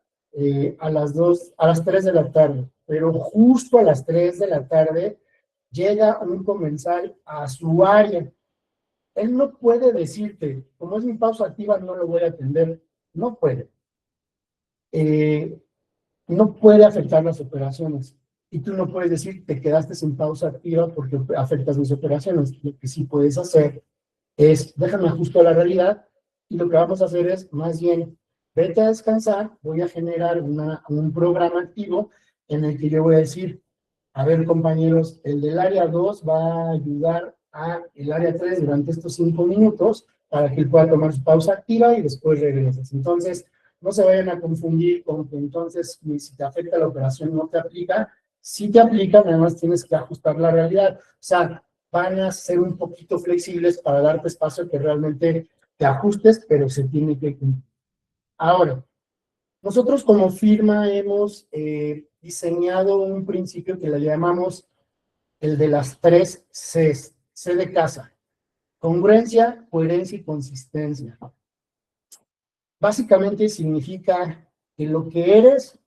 a las 3 de la tarde, pero justo a las 3 de la tarde llega un comensal a su área. Él no puede decirte, como es mi pausa activa, no lo voy a atender. No puede. No puede afectar las operaciones. Y tú no puedes decir, te quedaste sin pausa activa porque afectas mis operaciones. Lo que sí puedes hacer es, déjame ajusto a la realidad, y lo que vamos a hacer es, más bien, vete a descansar, voy a generar un programa activo en el que yo voy a decir, a ver, compañeros, el del área 2 va a ayudar al área 3 durante estos 5 minutos para que él pueda tomar su pausa activa y después regresas. Entonces, no se vayan a confundir con que entonces, si te afecta la operación, no te aplica. Si te aplica, nada más tienes que ajustar la realidad. O sea, van a ser un poquito flexibles para darte espacio que realmente te ajustes, pero se tiene que cumplir. Ahora, nosotros como firma hemos diseñado un principio que le llamamos el de las 3 Cs. C de casa: congruencia, coherencia y consistencia. Básicamente significa que lo que eres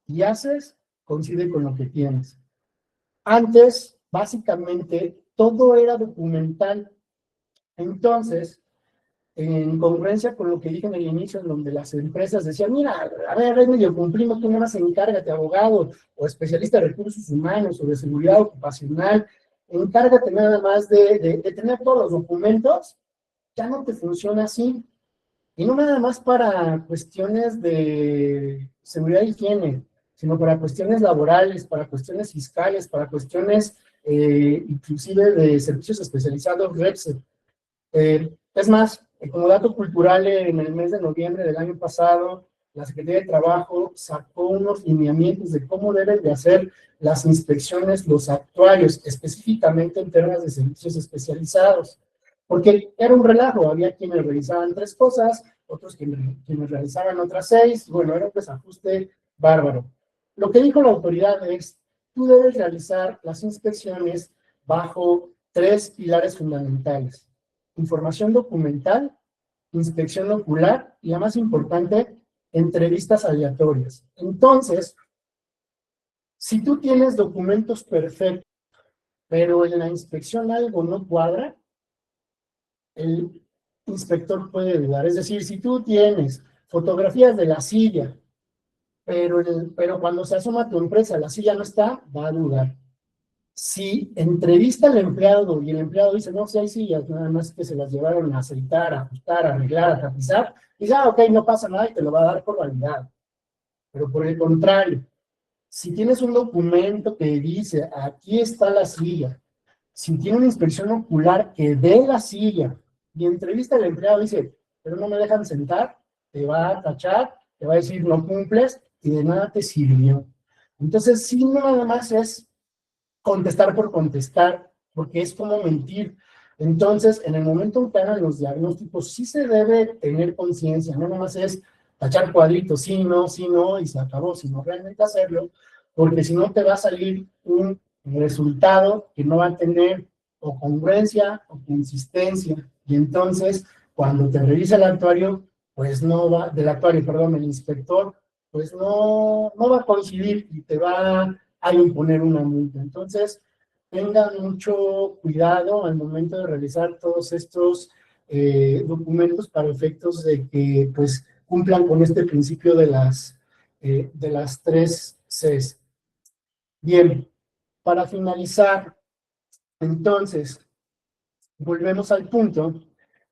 y haces coincide con lo que tienes. Antes, básicamente, todo era documental. Entonces, en congruencia con lo que dije en el inicio, en donde las empresas decían, mira, a ver, medio cumplimos, tú nada más encárgate, abogado, o especialista de recursos humanos, o de seguridad ocupacional, encárgate nada más de tener todos los documentos. Ya no te funciona así. Y no nada más para cuestiones de seguridad e higiene, sino para cuestiones laborales, para cuestiones fiscales, para cuestiones inclusive de servicios especializados, REPSE. Es más, como dato cultural, en el mes de noviembre del año pasado, la Secretaría de Trabajo sacó unos lineamientos de cómo deben de hacer las inspecciones los actuarios, específicamente en temas de servicios especializados. Porque era un relajo, había quienes realizaban 3 cosas, otros quienes realizaban otras 6, bueno, era un desajuste bárbaro. Lo que dijo la autoridad es, tú debes realizar las inspecciones bajo 3 pilares fundamentales: información documental, inspección ocular y, la más importante, entrevistas aleatorias. Entonces, si tú tienes documentos perfectos, pero en la inspección algo no cuadra, el inspector puede dudar. Es decir, si tú tienes fotografías de la silla, pero cuando se asoma a tu empresa la silla no está, va a dudar. Si entrevista al empleado y el empleado dice, no, si hay sillas, nada más que se las llevaron a aceitar, a ajustar, a arreglar, a tapizar, dice, ok, no pasa nada y te lo va a dar por validado. Pero por el contrario, si tienes un documento que dice, aquí está la silla, si tiene una inspección ocular que dé la silla y entrevista al empleado dice, pero no me dejan sentar, te va a tachar, te va a decir, no cumples y de nada te sirvió. Entonces, sí, no nada más es contestar por contestar, porque es como mentir. Entonces, en el momento en que hagan los diagnósticos, sí se debe tener conciencia, no nomás es tachar cuadritos, sí, no, y se acabó, sino realmente hacerlo, porque si no te va a salir un resultado que no va a tener o congruencia o consistencia, y entonces, cuando te revisa el actuario, pues no va, del actuario, perdón, el inspector, pues no va a coincidir y te va a imponer una multa. Entonces, tengan mucho cuidado al momento de realizar todos estos documentos para efectos de que pues cumplan con este principio de las 3 Cs. Bien, para finalizar, entonces, volvemos al punto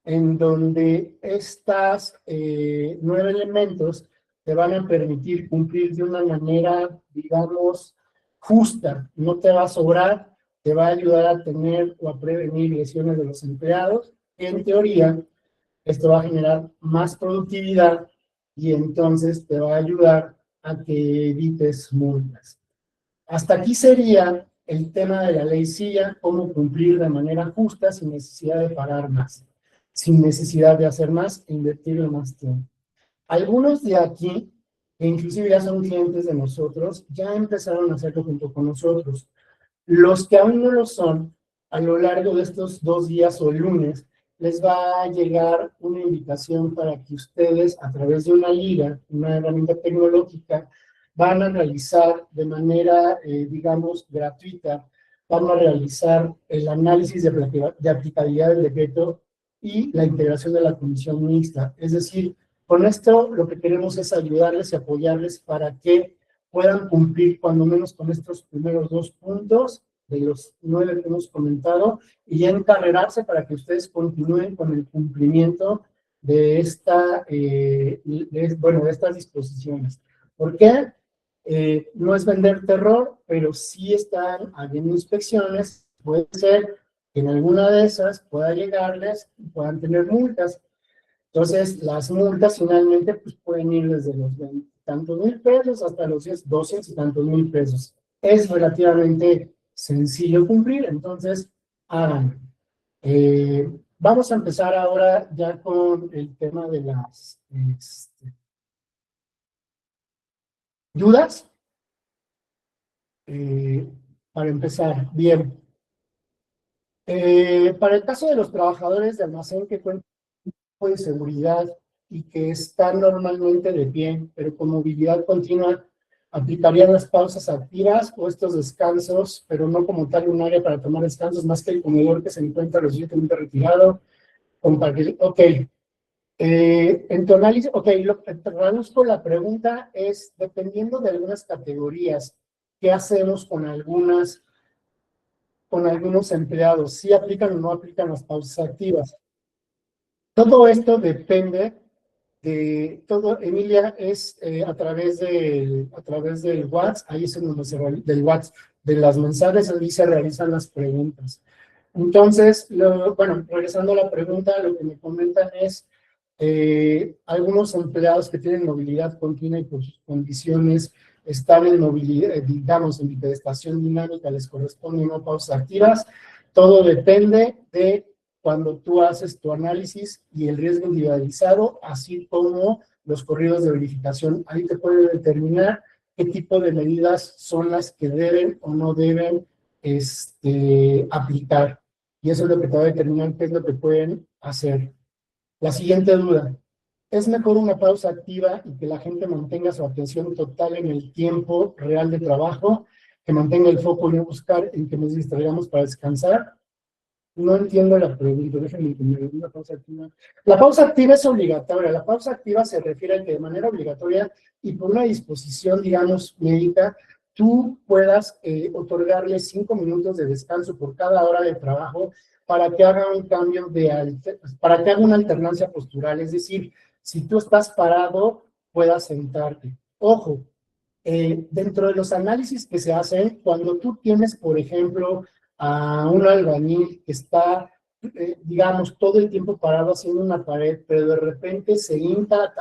en donde estos 9 elementos te van a permitir cumplir de una manera, digamos, justa. No te va a sobrar, te va a ayudar a tener o a prevenir lesiones de los empleados. En teoría, esto va a generar más productividad y entonces te va a ayudar a que evites multas. Hasta aquí sería el tema de la ley SIA, cómo cumplir de manera justa sin necesidad de pagar más, sin necesidad de hacer más e invertir más tiempo. Algunos de aquí, que inclusive ya son clientes de nosotros, ya empezaron a hacerlo junto con nosotros. Los que aún no lo son, a lo largo de estos 2 días o el lunes, les va a llegar una invitación para que ustedes, a través de una liga, una herramienta tecnológica, van a realizar de manera, digamos, gratuita, van a realizar el análisis de aplicabilidad del decreto y la integración de la comisión mixta. Es decir, con esto lo que queremos es ayudarles y apoyarles para que puedan cumplir cuando menos con estos primeros 2 puntos de los 9 que hemos comentado y ya encarrerarse para que ustedes continúen con el cumplimiento de de estas disposiciones. ¿Por qué? No es vender terror, pero sí están habiendo inspecciones. Puede ser que en alguna de esas pueda llegarles y puedan tener multas. Entonces, las multas finalmente pues, pueden ir desde los 20 y tantos mil pesos hasta los 200 y tantos mil pesos. Es relativamente sencillo cumplir, entonces háganlo. Vamos a empezar ahora ya con el tema de las dudas. Para empezar, bien. Para el caso de los trabajadores de almacén que cuentan de seguridad y que están normalmente de pie, pero con movilidad continua, aplicarían las pausas activas o estos descansos, pero no como tal un área para tomar descansos, más que el comedor que se encuentra recientemente retirado. Ok, en tu análisis, ok, traduzco la pregunta es, dependiendo de algunas categorías, ¿qué hacemos con algunos empleados? ¿Sí aplican o no aplican las pausas activas? Todo esto depende de todo, Emilia, es a través del WhatsApp, ahí es en donde del WhatsApp, de las mensajes, ahí se realizan las preguntas. Entonces, bueno, regresando a la pregunta, lo que me comentan es, algunos empleados que tienen movilidad continua y por sus condiciones están en movilidad, digamos, en bipedestación dinámica, les corresponden no pausas activas. Todo depende de cuando tú haces tu análisis y el riesgo individualizado, así como los corridos de verificación. Ahí te puede determinar qué tipo de medidas son las que deben o no deben aplicar. Y eso es lo que te va a determinar qué es lo que pueden hacer. La siguiente duda. ¿Es mejor una pausa activa y que la gente mantenga su atención total en el tiempo real de trabajo, que mantenga el foco y no buscar en que nos distraigamos para descansar? No entiendo la pregunta, déjenme entender. Una pausa activa. La pausa activa es obligatoria. La pausa activa se refiere a que de manera obligatoria y por una disposición, digamos, médica, tú puedas otorgarle 5 minutos de descanso por cada hora de trabajo para que haga un cambio para que haga una alternancia postural. Es decir, si tú estás parado, puedas sentarte. Ojo, dentro de los análisis que se hacen, cuando tú tienes, por ejemplo, a un albañil que está, digamos, todo el tiempo parado haciendo una pared, pero de repente se hinca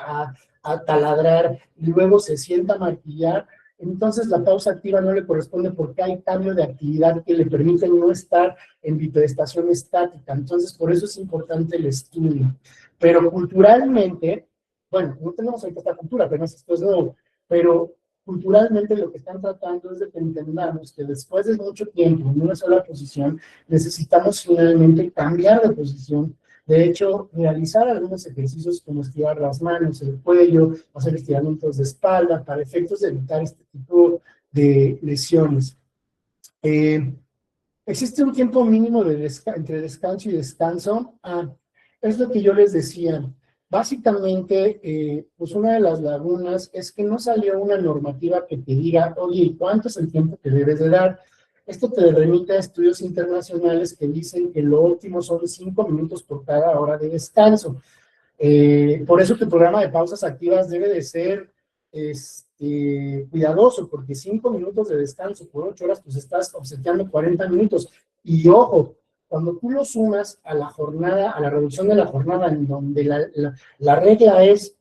a taladrar y luego se sienta a martillar, entonces la pausa activa no le corresponde porque hay cambio de actividad que le permite no estar en bipedestación estática. Entonces, por eso es importante el estudio. Pero culturalmente, bueno, no tenemos ahorita esta cultura, pero esto es nuevo, pero culturalmente lo que están tratando es de que entendamos que después de mucho tiempo en una sola posición, necesitamos finalmente cambiar de posición. De hecho, realizar algunos ejercicios como estirar las manos, el cuello, hacer estiramientos de espalda, para efectos de evitar este tipo de lesiones. ¿Existe un tiempo mínimo entre descanso y descanso? Es lo que yo les decía. Básicamente, pues una de las lagunas es que no salió una normativa que te diga, oye, ¿cuánto es el tiempo que debes de dar? Esto te remite a estudios internacionales que dicen que lo óptimo son 5 minutos por cada hora de descanso. Por eso tu programa de pausas activas debe de ser cuidadoso, porque 5 minutos de descanso por 8 horas, pues estás obsequiando 40 minutos. Y ojo, cuando tú lo sumas a la jornada, a la reducción de la jornada, en donde la regla es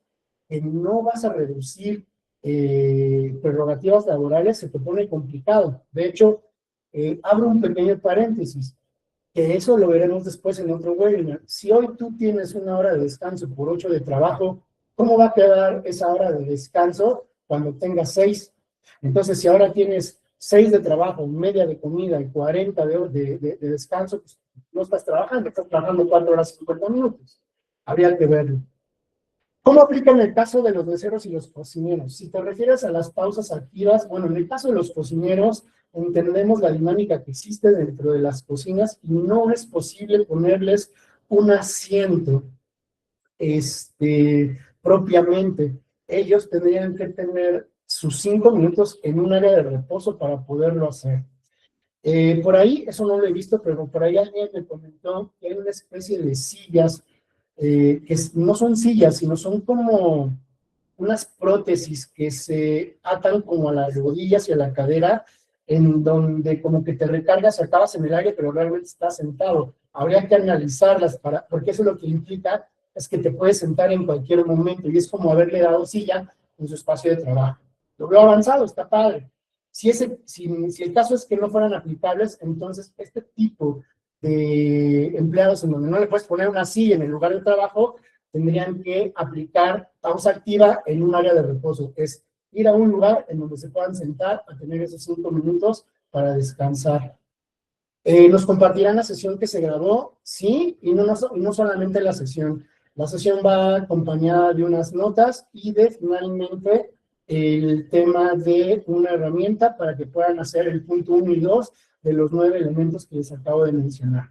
que no vas a reducir prerrogativas laborales, se te pone complicado. De hecho, abro un pequeño paréntesis, que eso lo veremos después en otro webinar. Si hoy tú tienes una hora de descanso por 8 de trabajo, ¿cómo va a quedar esa hora de descanso cuando tengas 6? Entonces, si ahora tienes 6 de trabajo, media de comida y 40 de descanso, pues no estás trabajando 4 horas y 50 minutos. Habría que verlo. ¿Cómo aplica en el caso de los meseros y los cocineros? Si te refieres a las pausas activas, bueno, en el caso de los cocineros, entendemos la dinámica que existe dentro de las cocinas y no es posible ponerles un asiento propiamente. Ellos tendrían que tener sus 5 minutos en un área de reposo para poderlo hacer. Por ahí, eso no lo he visto, pero por ahí alguien me comentó que hay una especie de sillas que no son sillas, sino son como unas prótesis que se atan como a las rodillas y a la cadera, en donde como que te recargas, acabas en el aire, pero realmente estás sentado. Habría que analizarlas, porque eso lo que implica es que te puedes sentar en cualquier momento, y es como haberle dado silla en su espacio de trabajo. Lo veo avanzado, está padre. Si el caso es que no fueran aplicables, entonces este tipo de empleados en donde no le puedes poner una silla en el lugar de trabajo, tendrían que aplicar pausa activa en un área de reposo. Es ir a un lugar en donde se puedan sentar a tener esos 5 minutos para descansar. ¿Nos compartirán la sesión que se grabó? Sí, y no solamente la sesión. La sesión va acompañada de unas notas y de finalmente el tema de una herramienta para que puedan hacer el punto 1 y 2 de los 9 elementos que les acabo de mencionar.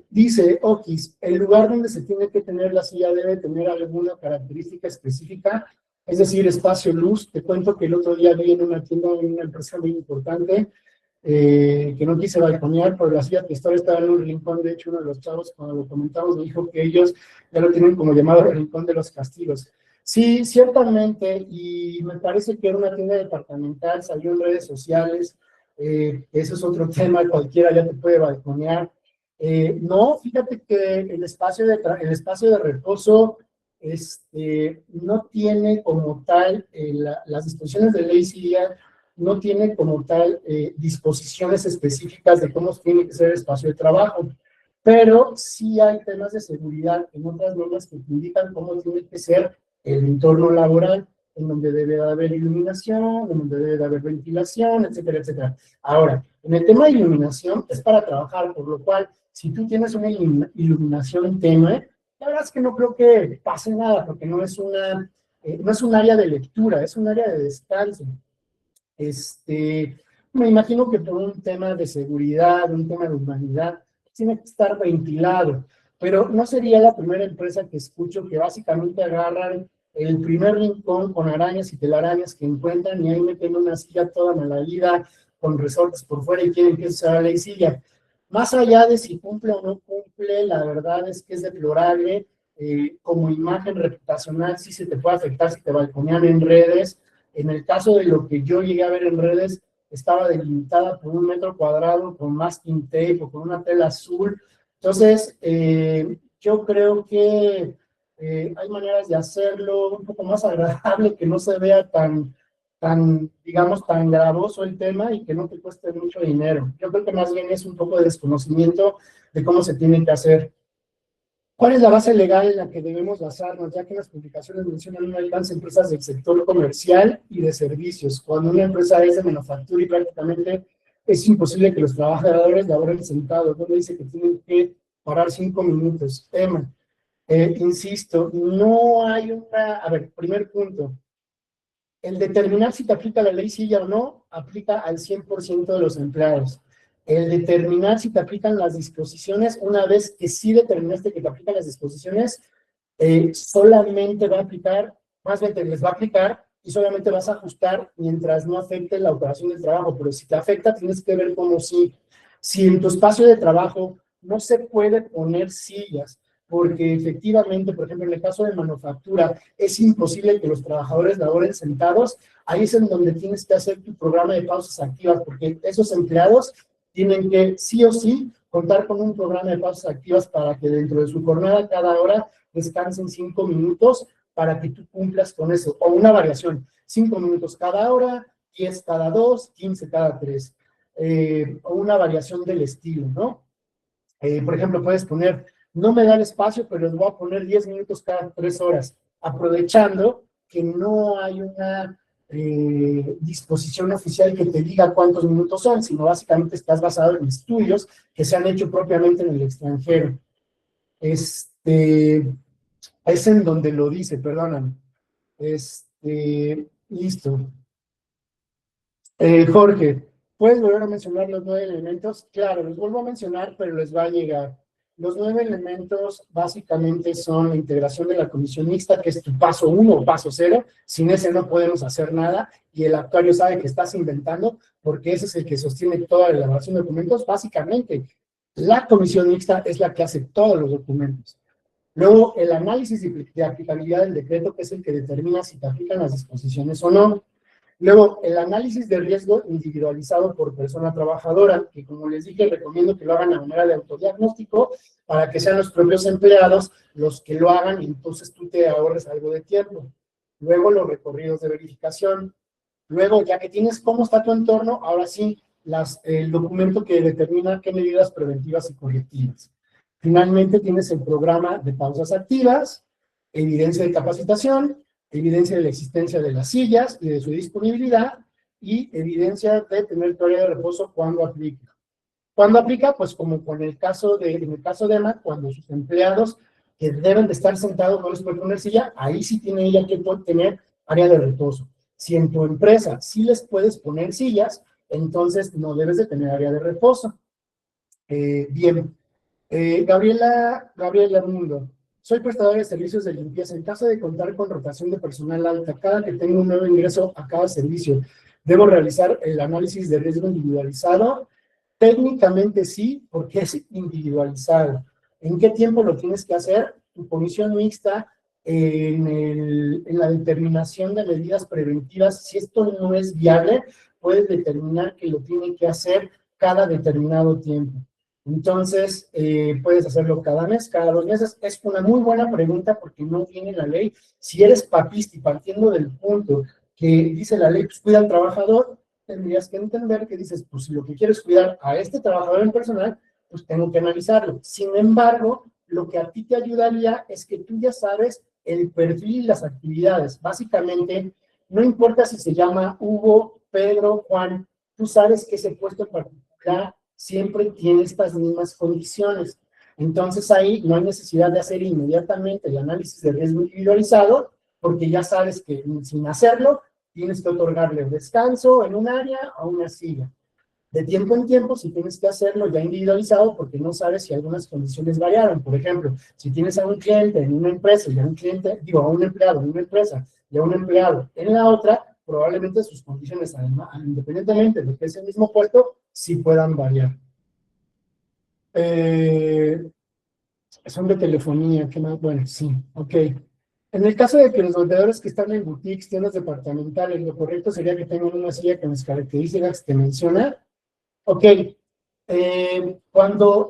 Dice Okis, el lugar donde se tiene que tener la silla debe tener alguna característica específica, es decir, espacio, luz. Te cuento que el otro día vi en una tienda, en una empresa muy importante, que no quise balconear, pero la silla gestora estaba en un rincón. De hecho, uno de los chavos, cuando lo comentamos, me dijo que ellos ya lo tienen como llamado el rincón de los castigos. Sí, ciertamente, y me parece que era una tienda departamental, salió en redes sociales, eso es otro tema, cualquiera ya te puede balconear. No, fíjate que el espacio de reposo no tiene como tal, las disposiciones de ley CIDIA no tiene como tal disposiciones específicas de cómo tiene que ser el espacio de trabajo, pero sí hay temas de seguridad en otras normas que te indican cómo tiene que ser el entorno laboral, en donde debe de haber iluminación, en donde debe de haber ventilación, etcétera, etcétera. Ahora, en el tema de iluminación es para trabajar, por lo cual, si tú tienes una iluminación tenue, la verdad es que no creo que pase nada, porque no es no es un área de lectura, es un área de descanso. Me imagino que por un tema de seguridad, un tema de humanidad, tiene que estar ventilado, pero no sería la primera empresa que escucho que básicamente agarran el primer rincón con arañas y telarañas que encuentran y ahí meten una silla toda malhadida con resortes por fuera y quieren que sea la silla. Más allá de si cumple o no cumple, la verdad es que es deplorable. Como imagen reputacional sí se te puede afectar si te balconean en redes. En el caso de lo que yo llegué a ver en redes, estaba delimitada por 1 metro cuadrado con masking tape o con una tela azul. Entonces, yo creo que hay maneras de hacerlo un poco más agradable, que no se vea digamos, tan gravoso el tema y que no te cueste mucho dinero. Yo creo que más bien es un poco de desconocimiento de cómo se tiene que hacer. ¿Cuál es la base legal en la que debemos basarnos? Ya que las publicaciones mencionan un alcance de empresas del sector comercial y de servicios. Cuando una empresa es de manufactura y prácticamente es imposible que los trabajadores laboren sentados. Donde dice que tienen que parar 5 minutos. Emma, insisto, no hay a ver, primer punto. El determinar si te aplica la ley silla o no, aplica al 100% de los empleados. El determinar si te aplican las disposiciones, una vez que sí determinaste que te aplican las disposiciones, solamente va a aplicar, más bien te les va a aplicar y solamente vas a ajustar mientras no afecte la operación del trabajo. Pero si te afecta, tienes que ver cómo si en tu espacio de trabajo no se puede poner sillas, porque efectivamente, por ejemplo, en el caso de manufactura, es imposible que los trabajadores laboren sentados. Ahí es en donde tienes que hacer tu programa de pausas activas, porque esos empleados tienen que, sí o sí, contar con un programa de pausas activas para que dentro de su jornada, cada hora, descansen 5 minutos para que tú cumplas con eso. O una variación, 5 minutos cada hora, 10 cada 2, 15 cada 3. O una variación del estilo, ¿no? Por ejemplo, puedes poner, no me da el espacio, pero les voy a poner 10 minutos cada 3 horas, aprovechando que no hay una disposición oficial que te diga cuántos minutos son, sino básicamente estás basado en estudios que se han hecho propiamente en el extranjero. Es en donde lo dice, perdóname. Listo. Jorge, ¿puedes volver a mencionar los 9 elementos? Claro, los vuelvo a mencionar, pero les va a llegar. Los 9 elementos básicamente son la integración de la comisión mixta, que es tu paso 1 o paso 0. Sin ese no podemos hacer nada y el actuario sabe que estás inventando porque ese es el que sostiene toda la elaboración de documentos. Básicamente, la comisión mixta es la que hace todos los documentos. Luego, el análisis de aplicabilidad del decreto, que es el que determina si te aplican las disposiciones o no. Luego, el análisis de riesgo individualizado por persona trabajadora, que como les dije, recomiendo que lo hagan a manera de autodiagnóstico para que sean los propios empleados los que lo hagan y entonces tú te ahorres algo de tiempo. Luego, los recorridos de verificación. Luego, ya que tienes cómo está tu entorno, ahora sí, el documento que determina qué medidas preventivas y correctivas. Finalmente, tienes el programa de pausas activas, evidencia de capacitación, evidencia de la existencia de las sillas y de su disponibilidad, y evidencia de tener tu área de reposo cuando aplica. ¿Cuándo aplica? Pues como en el caso de Emma, cuando sus empleados que deben de estar sentados no les pueden poner silla, ahí sí tiene ella que tener área de reposo. Si en tu empresa sí les puedes poner sillas, entonces no debes de tener área de reposo. Bien. Gabriela Mundo. Soy prestador de servicios de limpieza. En caso de contar con rotación de personal alta, cada que tengo un nuevo ingreso a cada servicio, ¿Debo realizar el análisis de riesgo individualizado? Técnicamente sí, porque es individualizado. ¿En qué tiempo lo tienes que hacer? Tu comisión mixta en la determinación de medidas preventivas, si esto no es viable, puedes determinar que lo tiene que hacer cada determinado tiempo. Entonces, puedes hacerlo cada mes, cada 2 meses. Es una muy buena pregunta porque no viene la ley. Si eres papista y partiendo del punto que dice la ley, pues cuida al trabajador, tendrías que entender que dices, pues si lo que quiero es cuidar a este trabajador en personal, pues tengo que analizarlo. Sin embargo, lo que a ti te ayudaría es que tú ya sabes el perfil y las actividades. Básicamente, no importa si se llama Hugo, Pedro, Juan, tú sabes que ese puesto en particular siempre tiene estas mismas condiciones. Entonces ahí no hay necesidad de hacer inmediatamente el análisis de riesgo individualizado, porque ya sabes que sin hacerlo tienes que otorgarle descanso en un área o una silla. De tiempo en tiempo, si tienes que hacerlo ya individualizado, porque no sabes si algunas condiciones variaron. Por ejemplo, si tienes a un cliente en una empresa y a un cliente, digo, a un empleado en una empresa y a un empleado en la otra, probablemente sus condiciones, además, independientemente de que es el mismo puesto, sí puedan variar. Son de telefonía, ¿qué más? Bueno, sí, ok. En el caso de que los vendedores que están en boutiques, tiendas departamentales, lo correcto sería que tengan una silla con las características que te menciona. Ok, cuando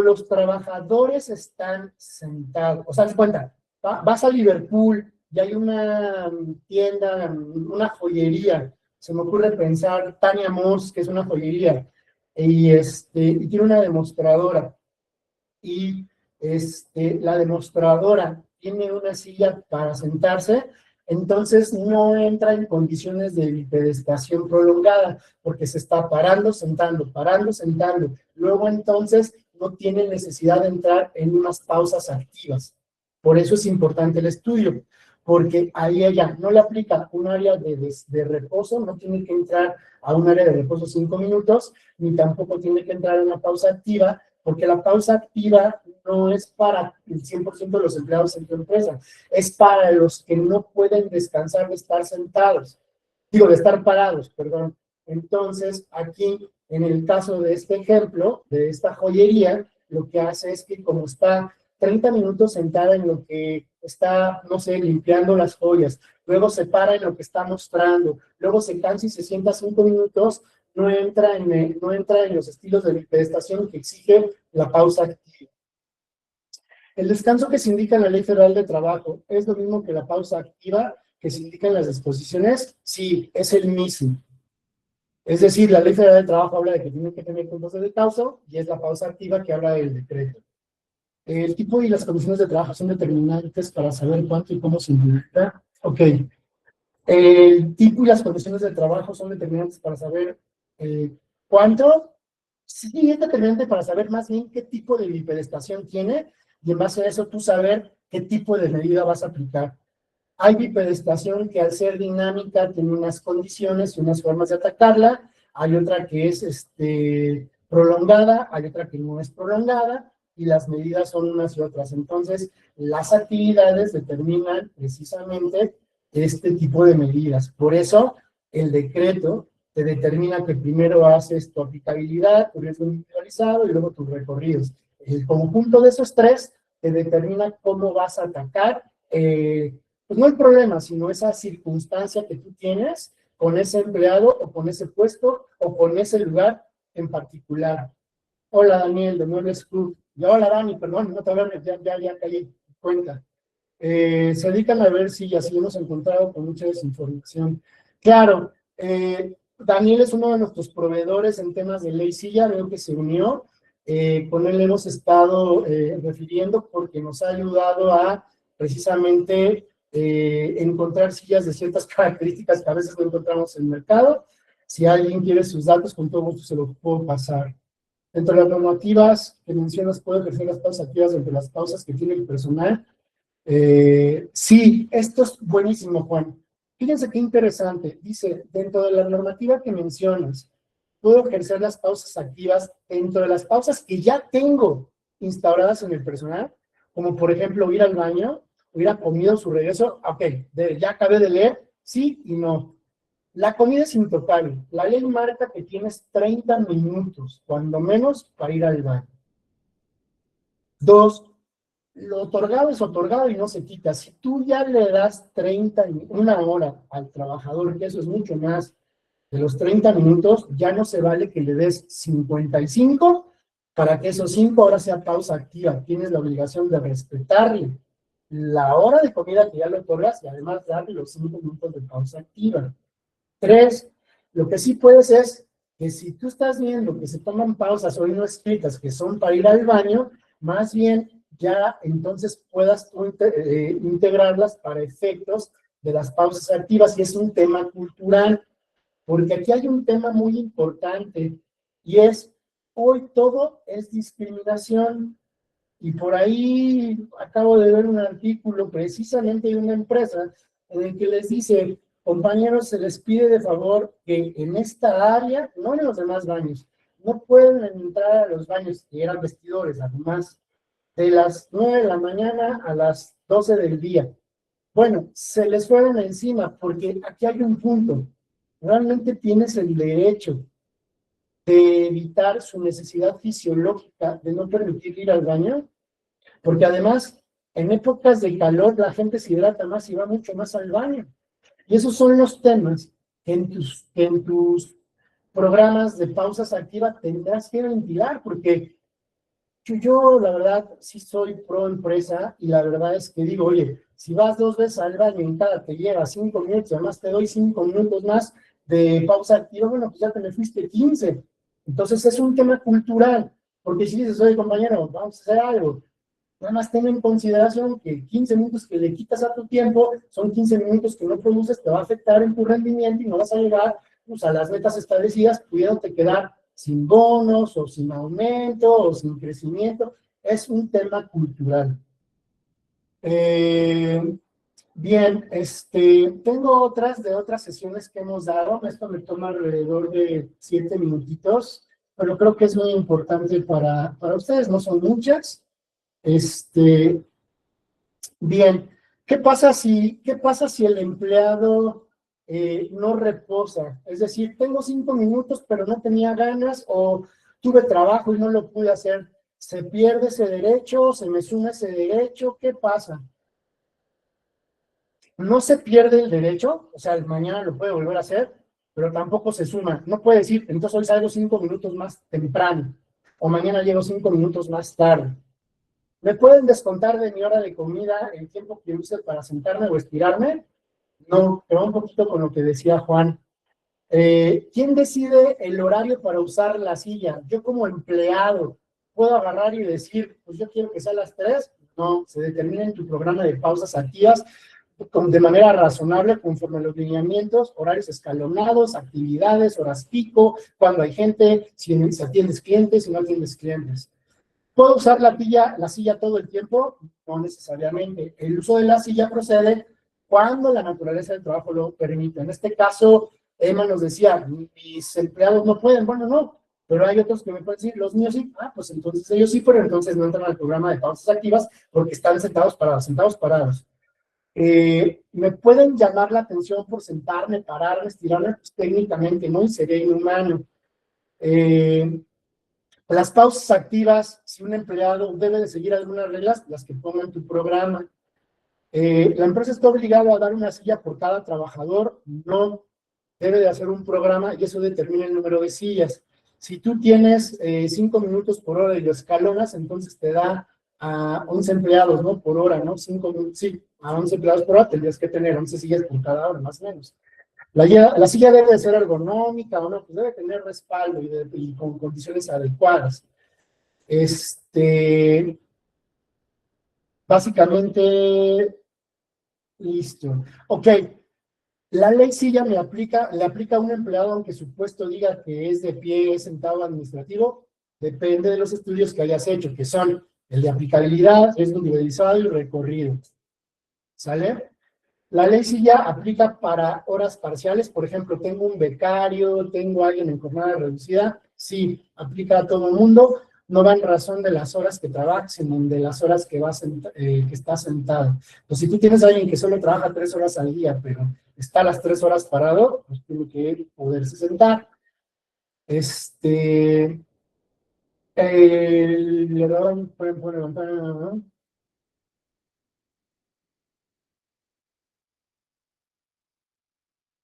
los trabajadores están sentados, o sea, haz cuenta, vas a Liverpool y hay una tienda, una joyería, se me ocurre pensar Tania Moss, que es una joyería, y tiene una demostradora, y la demostradora tiene una silla para sentarse, entonces no entra en condiciones de bipedestación prolongada, porque se está parando, sentando, parando, sentando. Luego entonces no tiene necesidad de entrar en unas pausas activas. Por eso es importante el estudio, porque ahí ella no le aplica un área de reposo, no tiene que entrar a un área de reposo 5 minutos, ni tampoco tiene que entrar a una pausa activa, porque la pausa activa no es para el 100% de los empleados en tu empresa, es para los que no pueden descansar de estar sentados, digo, de estar parados, perdón. Entonces, aquí, en el caso de este ejemplo, de esta joyería, lo que hace es que como está 30 minutos sentada en lo que está, no sé, limpiando las joyas, luego se para en lo que está mostrando, luego se cansa y se sienta 5 minutos, no entra en los estilos de bipedestación que exige la pausa activa. El descanso que se indica en la Ley Federal de Trabajo, ¿es lo mismo que la pausa activa que se indica en las disposiciones? Sí, es el mismo. Es decir, la Ley Federal de Trabajo habla de que tiene que tener puntos de descanso y es la pausa activa que habla del decreto. El tipo y las condiciones de trabajo son determinantes para saber cuánto y cómo se implementa. Ok. El tipo y las condiciones de trabajo son determinantes para saber cuánto. Sí, es determinante para saber más bien qué tipo de bipedestación tiene y en base a eso tú saber qué tipo de medida vas a aplicar. Hay bipedestación que al ser dinámica tiene unas condiciones y unas formas de atacarla, hay otra que es prolongada, hay otra que no es prolongada, y las medidas son unas y otras. Entonces, las actividades determinan precisamente este tipo de medidas. Por eso, el decreto te determina que primero haces tu aplicabilidad, tu riesgo individualizado y luego tus recorridos. El conjunto de esos tres te determina cómo vas a atacar pues no el problema, sino esa circunstancia que tú tienes con ese empleado o con ese puesto o con ese lugar en particular. Hola Daniel, de Muebles Club. Y hola Dani, perdón, no te hablé, ya caí cuenta. Se dedican a ver si así hemos encontrado con mucha desinformación. Claro, Daniel es uno de nuestros proveedores en temas de ley silla, veo que se unió. Con él hemos estado refiriendo porque nos ha ayudado a precisamente encontrar sillas de ciertas características que a veces no encontramos en el mercado. Si alguien quiere sus datos, con todo gusto se los puedo pasar. Entre las normativas que mencionas, puedo ejercer las pausas activas entre las pausas que tiene el personal. Sí, esto es buenísimo, Juan. Fíjense qué interesante. Dice, dentro de la normativa que mencionas, puedo ejercer las pausas activas dentro de las pausas que ya tengo instauradas en el personal, como por ejemplo ir al baño, hubiera comido su regreso, ok, ya acabé de leer, sí y no. La comida es intocable. La ley marca que tienes 30 minutos, cuando menos, para ir al baño. 2, lo otorgado es otorgado y no se quita. Si tú ya le das 1 hora al trabajador, que eso es mucho más de los 30 minutos, ya no se vale que le des 55 para que esos 5 horas sea pausa activa. Tienes la obligación de respetarle la hora de comida que ya le otorgas y además darle los 5 minutos de pausa activa. 3, lo que sí puedes es que si tú estás viendo que se toman pausas hoy no escritas que son para ir al baño, más bien ya entonces puedas integrarlas para efectos de las pausas activas, y es un tema cultural, porque aquí hay un tema muy importante, y es, hoy todo es discriminación, y por ahí acabo de ver un artículo precisamente de una empresa en el que les dice, compañeros, se les pide de favor que en esta área, no en los demás baños, no pueden entrar a los baños, que eran vestidores, además, de las 9 de la mañana a las 12 del día. Bueno, se les fueron encima, porque aquí hay un punto. Realmente tienes el derecho de evitar su necesidad fisiológica de no permitir ir al baño, porque además, en épocas de calor, la gente se hidrata más y va mucho más al baño. Y esos son los temas que en tus programas de pausas activas tendrás que ventilar, porque yo, la verdad, sí soy pro empresa, y la verdad es que digo, oye, si vas 2 veces al baño y en cada te llega 5 minutos, además te doy 5 minutos más de pausa activa, bueno, pues ya te me fuiste 15. Entonces es un tema cultural, porque si dices, oye, compañero, vamos a hacer algo, nada más ten en consideración que 15 minutos que le quitas a tu tiempo son 15 minutos que no produces, te va a afectar en tu rendimiento y no vas a llegar, pues, a las metas establecidas, pudiéndote quedar sin bonos o sin aumento o sin crecimiento. Es un tema cultural. Bien, tengo otras sesiones que hemos dado. Esto me toma alrededor de 7 minutitos, pero creo que es muy importante para ustedes, no son muchas. Bien, qué pasa si el empleado no reposa? Es decir, tengo 5 minutos, pero no tenía ganas, o tuve trabajo y no lo pude hacer. ¿Se pierde ese derecho? ¿Se me suma ese derecho? ¿Qué pasa? No se pierde el derecho, o sea, mañana lo puede volver a hacer, pero tampoco se suma. No puede decir, entonces hoy salgo 5 minutos más temprano, o mañana llego 5 minutos más tarde. ¿Me pueden descontar de mi hora de comida el tiempo que use para sentarme o estirarme? No, pero un poquito con lo que decía Juan. ¿Quién decide el horario para usar la silla? Yo como empleado, ¿puedo agarrar y decir, pues yo quiero que sea a las 3? No, se determina en tu programa de pausas activas de manera razonable conforme a los lineamientos, horarios escalonados, actividades, horas pico, cuando hay gente, si atiendes clientes, si no atiendes clientes. ¿Puedo usar la silla todo el tiempo? No necesariamente. El uso de la silla procede cuando la naturaleza del trabajo lo permite. En este caso, Emma nos decía, mis empleados no pueden. Bueno, no, pero hay otros que me pueden decir, los míos sí. Ah, pues entonces ellos sí, pero entonces no entran al programa de pausas activas porque están sentados parados. ¿Me pueden llamar la atención por sentarme, pararme, estirarme? Pues técnicamente no, y sería inhumano. Las pausas activas, si un empleado debe de seguir algunas reglas, las que ponga en tu programa. ¿La empresa está obligada a dar una silla por cada trabajador? No, debe de hacer un programa y eso determina el número de sillas. Si tú tienes 5 minutos por hora y lo escalonas, entonces te da a 11 empleados, ¿no? Por hora, ¿no? 5 minutos, sí, a 11 empleados por hora tendrías que tener 11 sillas por cada hora, más o menos. La silla debe de ser ergonómica, o no, pues debe tener respaldo y con condiciones adecuadas. Básicamente, listo. Ok, la ley silla le aplica a un empleado aunque su puesto diga que es de pie, es sentado administrativo, depende de los estudios que hayas hecho, que son el de aplicabilidad, riesgo individualizado y recorrido. ¿Sale? La ley sí ya aplica para horas parciales, por ejemplo, tengo un becario, tengo a alguien en jornada reducida, sí, aplica a todo el mundo. no va en razón de las horas que trabajas, sino de las horas que, que estás sentado. Entonces, si tú tienes a alguien que solo trabaja 3 horas al día, pero está las 3 horas parado, pues tiene que poderse sentar. Le daban, pueden levantar, ¿no?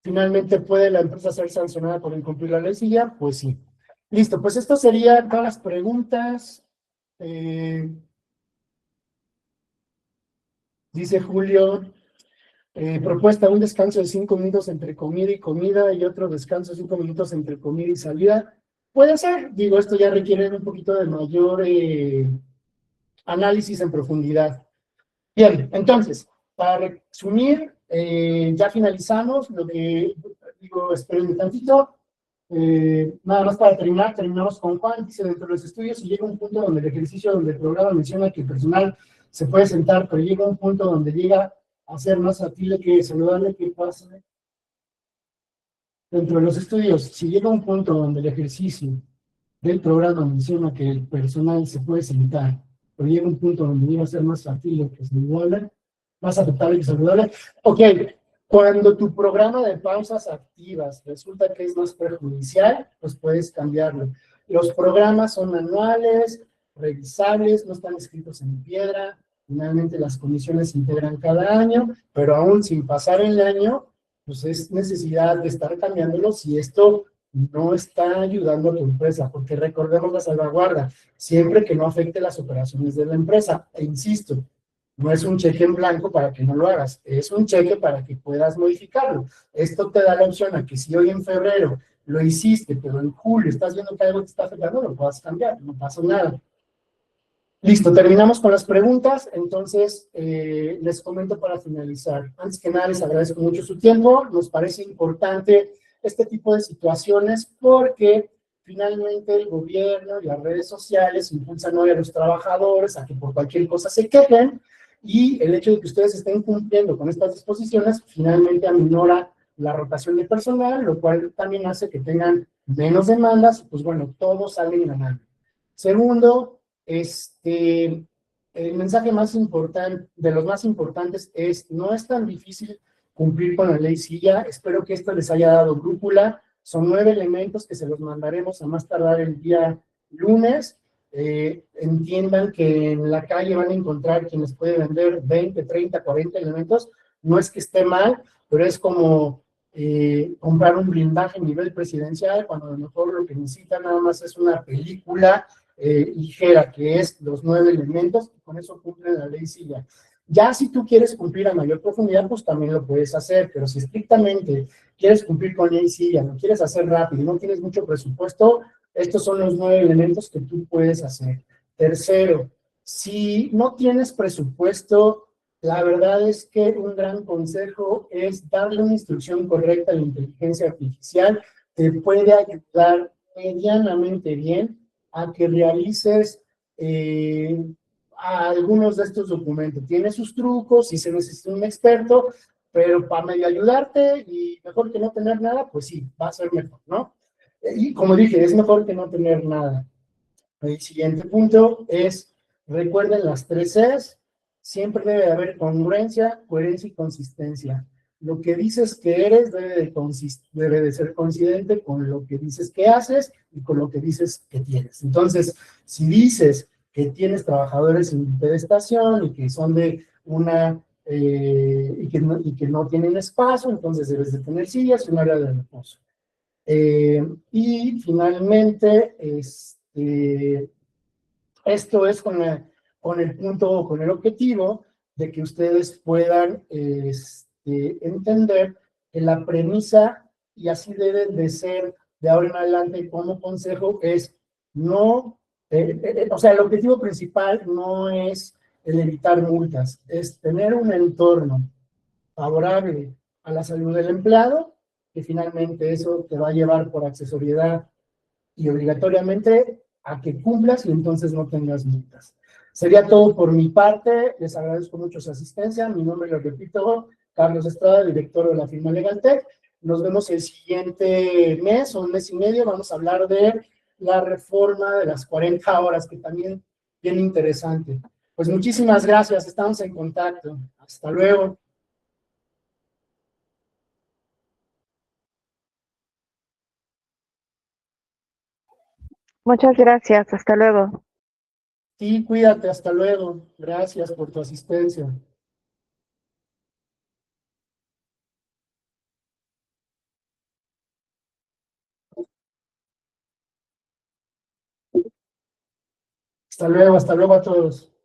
Finalmente, ¿puede la empresa ser sancionada por incumplir la ley? Sí, ya, pues sí. Listo, pues esto serían todas las preguntas. Dice Julio, propuesta, un descanso de 5 minutos entre comida y comida y otro descanso de 5 minutos entre comida y salida. Puede ser, digo, esto ya requiere un poquito de mayor análisis en profundidad. Bien, entonces, para resumir, ya finalizamos lo que, digo, esperen un tantito. Nada más para terminar, terminamos con Juan, dice dentro de los estudios, y llega un punto donde el ejercicio, donde el programa menciona que el personal se puede sentar, pero llega un punto donde llega a ser más factible que saludable que pase. Dentro de los estudios, si llega un punto donde el ejercicio del programa menciona que el personal se puede sentar, pero llega un punto donde llega a ser más factible que saludable, más aceptable que saludable. Ok, cuando tu programa de pausas activas resulta que es más perjudicial, pues puedes cambiarlo. Los programas son anuales, revisables, no están escritos en piedra, finalmente las comisiones se integran cada año, pero aún sin pasar el año, pues es necesidad de estar cambiándolo si esto no está ayudando a tu empresa, porque recordemos la salvaguarda, siempre que no afecte las operaciones de la empresa. E insisto, no es un cheque en blanco para que no lo hagas, es un cheque para que puedas modificarlo. Esto te da la opción a que si hoy en febrero lo hiciste, pero en julio estás viendo que algo te está afectando, lo puedas cambiar, no pasa nada. Listo, terminamos con las preguntas, entonces les comento para finalizar. Antes que nada, les agradezco mucho su tiempo, nos parece importante este tipo de situaciones porque finalmente el gobierno y las redes sociales impulsan hoy a los trabajadores a que por cualquier cosa se quejen y el hecho de que ustedes estén cumpliendo con estas disposiciones finalmente aminora la rotación de personal, lo cual también hace que tengan menos demandas, pues bueno, todos salen ganando. Segundo, el mensaje más importante, de los más importantes, es no es tan difícil cumplir con la ley SILLA. Espero que esto les haya dado brújula. Son 9 elementos que se los mandaremos a más tardar el día lunes. Entiendan que en la calle van a encontrar quienes pueden vender 20, 30, 40 elementos. No es que esté mal, pero es como comprar un blindaje a nivel presidencial, cuando a lo mejor lo que necesitan nada más es una película ligera, que es los 9 elementos, y con eso cumplen la ley SILLA. Ya si tú quieres cumplir a mayor profundidad, pues también lo puedes hacer, pero si estrictamente quieres cumplir con ley SILLA, lo quieres hacer rápido y no tienes mucho presupuesto, estos son los 9 elementos que tú puedes hacer. Tercero, si no tienes presupuesto, la verdad es que un gran consejo es darle una instrucción correcta a la inteligencia artificial, te puede ayudar medianamente bien a que realices a algunos de estos documentos. Tiene sus trucos, si se necesita un experto, pero para medio ayudarte y mejor que no tener nada, pues sí, va a ser mejor, ¿no? Y como dije, es mejor que no tener nada. El siguiente punto es, recuerden las 3 Cs, siempre debe haber congruencia, coherencia y consistencia. Lo que dices que eres debe de ser coincidente con lo que dices que haces y con lo que dices que tienes. Entonces, si dices que tienes trabajadores en pedestación y que son de una, y que no tienen espacio, entonces debes de tener sillas y un área de reposo. Y finalmente, esto es con el punto, con el objetivo de que ustedes puedan entender que la premisa, y así deben de ser de ahora en adelante como consejo, es no, o sea, el objetivo principal no es el evitar multas, es tener un entorno favorable a la salud del empleado, que finalmente eso te va a llevar por accesoriedad y obligatoriamente a que cumplas y entonces no tengas multas. Sería todo por mi parte. Les agradezco mucho su asistencia. Mi nombre, lo repito, Carlos Estrada, director de la firma Legaltech. Nos vemos el siguiente mes o un mes y medio. Vamos a hablar de la reforma de las 40 horas, que también bien interesante. Pues muchísimas gracias, estamos en contacto. Hasta luego. Muchas gracias, hasta luego. Sí, cuídate, hasta luego. Gracias por tu asistencia. Hasta luego a todos.